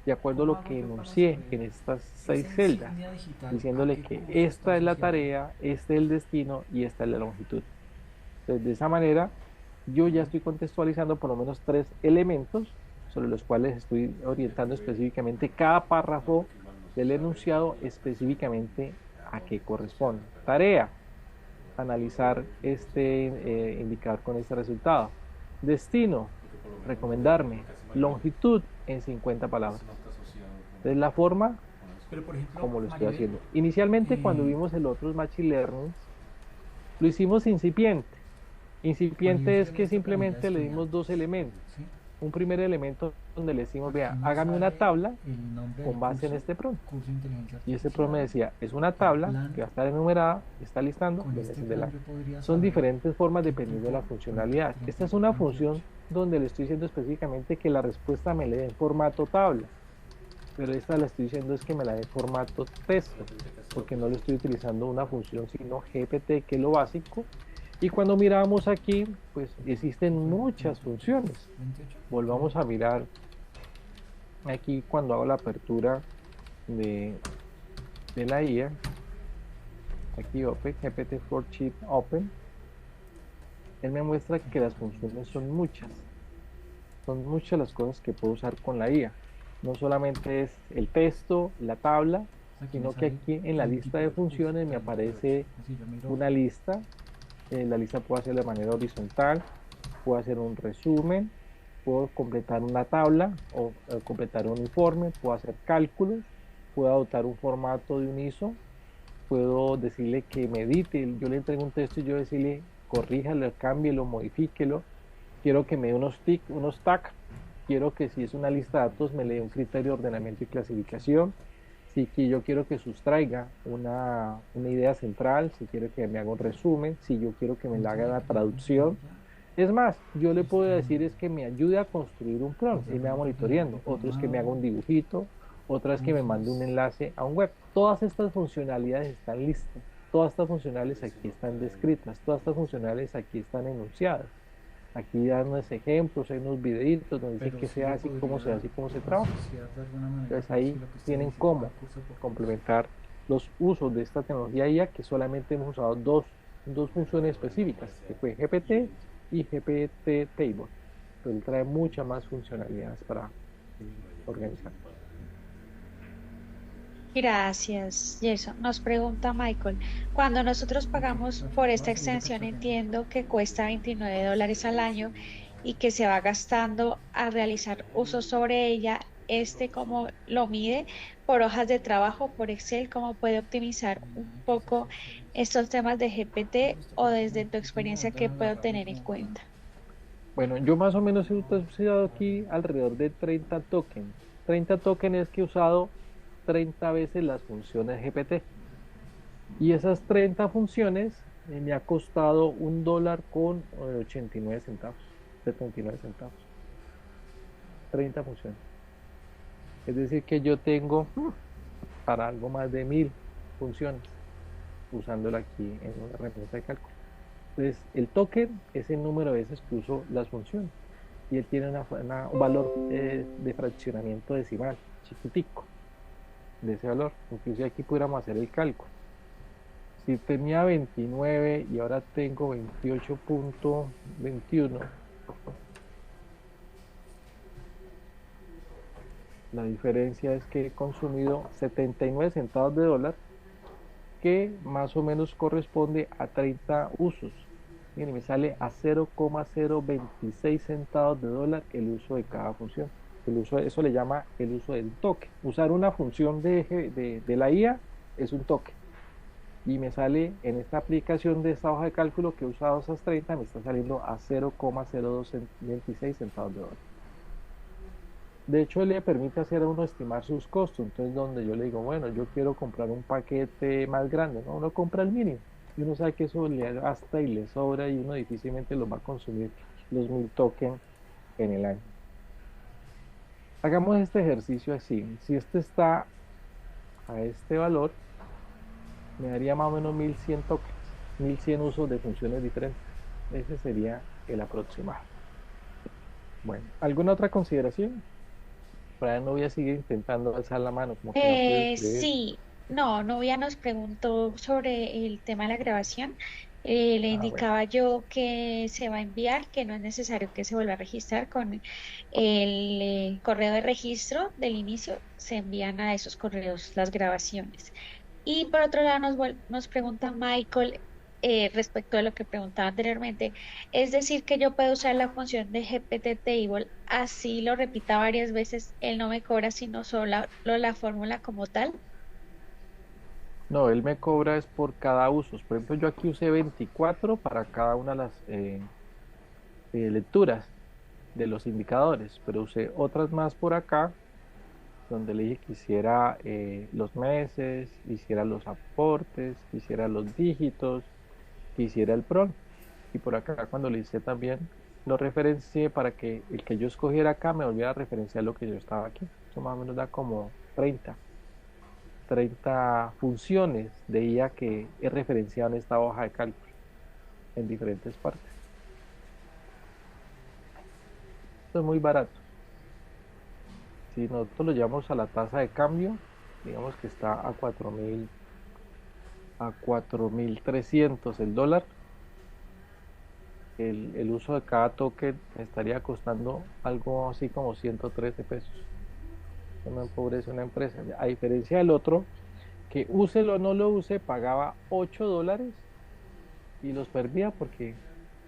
de acuerdo a lo que enuncié en estas 6 celdas, diciéndole que esta es la tarea, este es el destino y esta es la longitud. Entonces, de esa manera, yo ya estoy contextualizando por lo menos 3 elementos sobre los cuales estoy orientando específicamente cada párrafo del enunciado específicamente a qué corresponde. Tarea, analizar este indicador con este resultado. Destino, recomendarme. Longitud en 50 palabras. Es la forma como lo estoy haciendo. Inicialmente, cuando vimos el otro Machine Learning, lo hicimos incipiente. Incipiente es que simplemente le dimos 2 elementos. Un primer elemento donde le decimos, vea, hágame una tabla con base en este prompt. Y este prompt me decía, es una tabla que va a estar enumerada, está listando, son diferentes formas dependiendo de la funcionalidad. Esta es una función donde le estoy diciendo específicamente que la respuesta me le dé en formato tabla, pero esta le estoy diciendo es que me la dé en formato texto, porque no le estoy utilizando una función sino GPT, que es lo básico. Y cuando miramos aquí, pues existen muchas funciones. Volvamos a mirar aquí cuando hago la apertura de, de la IA, aquí Open, GPT for Chip Open, él me muestra que las funciones son muchas las cosas que puedo usar con la IA. No solamente es el texto, la tabla, sino que aquí en la lista de funciones me aparece una lista. La lista puedo hacer de manera horizontal, puedo hacer un resumen, puedo completar una tabla o completar un informe, puedo hacer cálculos, puedo adoptar un formato de un ISO, puedo decirle que me edite, yo le entrego un texto y yo decirle corríjalo, cámbielo, modifíquelo, quiero que me dé unos tags, quiero que si es una lista de datos me le dé un criterio de ordenamiento y clasificación, si que yo quiero que sustraiga una idea central, si quiero que me haga un resumen, si yo quiero que me le haga la traducción. Es más, yo le puedo decir es que me ayude a construir un prompt y me va monitoreando. Otro es que me haga un dibujito, otra es que me mande un enlace a un web. Todas estas funcionalidades están listas. Todas estas funcionalidades aquí están descritas. Todas estas funcionalidades aquí están enunciadas. Aquí dan unos ejemplos, hay unos videitos donde dice que se hace, cómo se hace y cómo se trabaja. Entonces ahí tienen cómo complementar los usos de esta tecnología IA, que solamente hemos usado dos funciones específicas, que fue GPT y GPT Table. Pero él trae muchas más funcionalidades para organizar. Gracias, Gerson. Nos pregunta Michael, cuando nosotros pagamos por esta extensión, entiendo que cuesta $29 al año y que se va gastando a realizar uso sobre ella. ¿Cómo lo mide? ¿Por hojas de trabajo, por Excel? ¿Cómo puede optimizar un poco estos temas de GPT o desde tu experiencia qué puedo tener en cuenta? Bueno, yo más o menos he usado aquí alrededor de 30 tokens. 30 tokens es que he usado 30 veces las funciones GPT. Y esas 30 funciones me ha costado $1 con 89 centavos, 79 centavos, 30 funciones. Es decir, que yo tengo para algo más de 1000 funciones usándola aquí en una herramienta de cálculo. Entonces, el token es el número de veces que uso las funciones y él tiene un valor de fraccionamiento decimal chiquitico de ese valor. Incluso aquí pudiéramos hacer el cálculo. Si tenía 29 y ahora tengo 28.21, la diferencia es que he consumido 79 centavos de dólar, que más o menos corresponde a 30 usos. Miren, me sale a 0,026 centavos de dólar el uso de cada función. Eso le llama el uso del toque. Usar una función de la IA es un toque. y me sale en esta aplicación de esta hoja de cálculo que he usado esas 30, me está saliendo a 0,0226 centavos de dólar. De hecho, él le permite hacer a uno estimar sus costos. Entonces, donde yo le digo, bueno, yo quiero comprar un paquete más grande, ¿no? Uno compra el mínimo. Y uno sabe que eso le gasta y le sobra y uno difícilmente lo va a consumir los 1000 tokens en el año. Hagamos este ejercicio así. Si este está a este valor, me daría más o menos 1100 tokens, 1100 usos de funciones diferentes. Ese sería el aproximado. Bueno, ¿alguna otra consideración? Brian no voy a seguir intentando alzar la mano, como que no puede escribir. Sí, no, novia nos preguntó sobre el tema de la grabación. Le Ah, bueno. indicaba yo que se va a enviar, que no es necesario que se vuelva a registrar con el correo de registro del inicio, se envían a esos correos las grabaciones. Y por otro lado nos pregunta Michael respecto a lo que preguntaba anteriormente, es decir, que yo puedo usar la función de GPT Table, así lo repita varias veces, él no me cobra sino solo la fórmula como tal. No, él me cobra es por cada uso. Por ejemplo, yo aquí usé 24 para cada una de las lecturas de los indicadores, pero usé otras más por acá, donde le dije que hiciera los meses, hiciera los aportes, hiciera los dígitos, que hiciera el PRON. Y por acá, cuando le hice también, lo referencié para que el que yo escogiera acá me volviera a referenciar lo que yo estaba aquí. Eso más o menos da como 30 funciones de IA que he referenciado en esta hoja de cálculo en diferentes partes. Esto es muy barato. Si nosotros lo llevamos a la tasa de cambio, digamos que está a 4.300 el dólar, el uso de cada token estaría costando algo así como 113 pesos. Eso no empobrece una empresa. A diferencia del otro, que úselo o no lo use, pagaba $8 y los perdía porque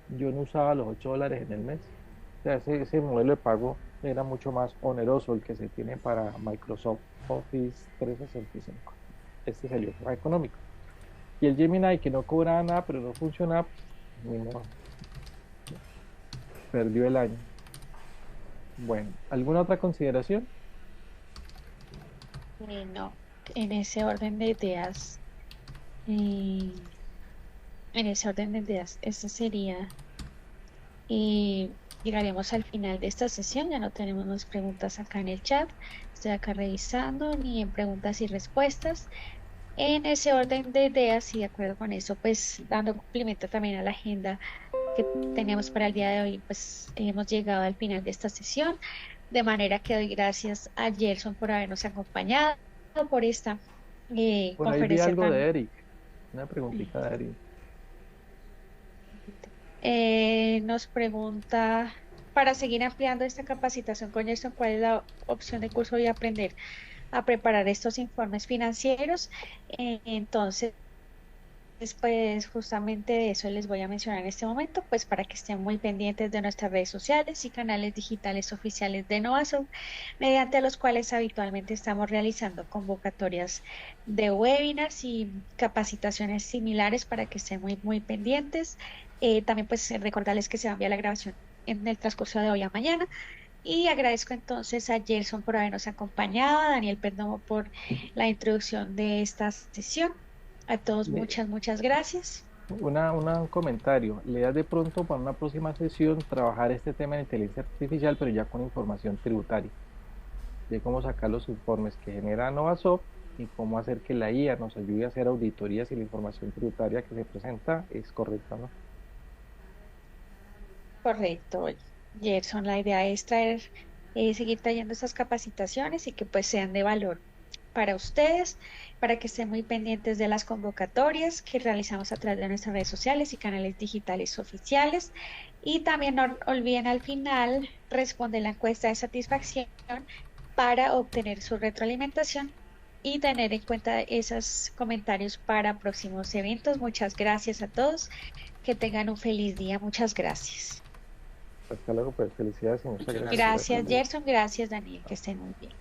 yo no usaba los $8 en el mes. O sea, ese modelo de pago era mucho más oneroso el que se tiene para Microsoft Office 365. Este es el más económico. Y el Gemini, que no cobraba nada, pero no funcionaba, pues, ni modo, perdió el año. Bueno, ¿alguna otra consideración? No, en ese orden de ideas, eh, en ese orden de ideas, ese sería, llegaríamos al final de esta sesión, ya no tenemos más preguntas acá en el chat, estoy acá revisando, ni en preguntas y respuestas. En ese orden de ideas y de acuerdo con eso, pues dando cumplimiento también a la agenda que teníamos para el día de hoy, pues hemos llegado al final de esta sesión, de manera que doy gracias a Gerson por habernos acompañado, por esta Por ahí vi conferencia algo de tan... Eric, una preguntita de Eric. Nos pregunta, para seguir ampliando esta capacitación con Gerson, ¿cuál es la opción de curso y aprender a preparar estos informes financieros? Entonces, pues justamente de eso les voy a mencionar en este momento, pues para que estén muy pendientes de nuestras redes sociales y canales digitales oficiales de Novasoft, mediante los cuales habitualmente estamos realizando convocatorias de webinars y capacitaciones similares para que estén muy pendientes. También pues recordarles que se va a enviar la grabación en el transcurso de hoy a mañana. Y agradezco entonces a Gerson por habernos acompañado, a Daniel Perdomo por la introducción de esta sesión. A todos Le- muchas gracias. un comentario. Le das de pronto para una próxima sesión trabajar este tema de inteligencia artificial, pero ya con información tributaria, de cómo sacar los informes que genera Novasoft y cómo hacer que la IA nos ayude a hacer auditorías si la información tributaria que se presenta es correcta, ¿no? Correcto, Gerson. La idea es seguir trayendo estas capacitaciones y que pues sean de valor para ustedes, para que estén muy pendientes de las convocatorias que realizamos a través de nuestras redes sociales y canales digitales oficiales. Y también no olviden al final responder la encuesta de satisfacción para obtener su retroalimentación y tener en cuenta esos comentarios para próximos eventos. Muchas gracias a todos. Que tengan un feliz día. Muchas gracias. Hasta luego, pues felicidades y muchas gracias por Gracias, atender. Gerson. Gracias, Daniel. Que estén muy bien.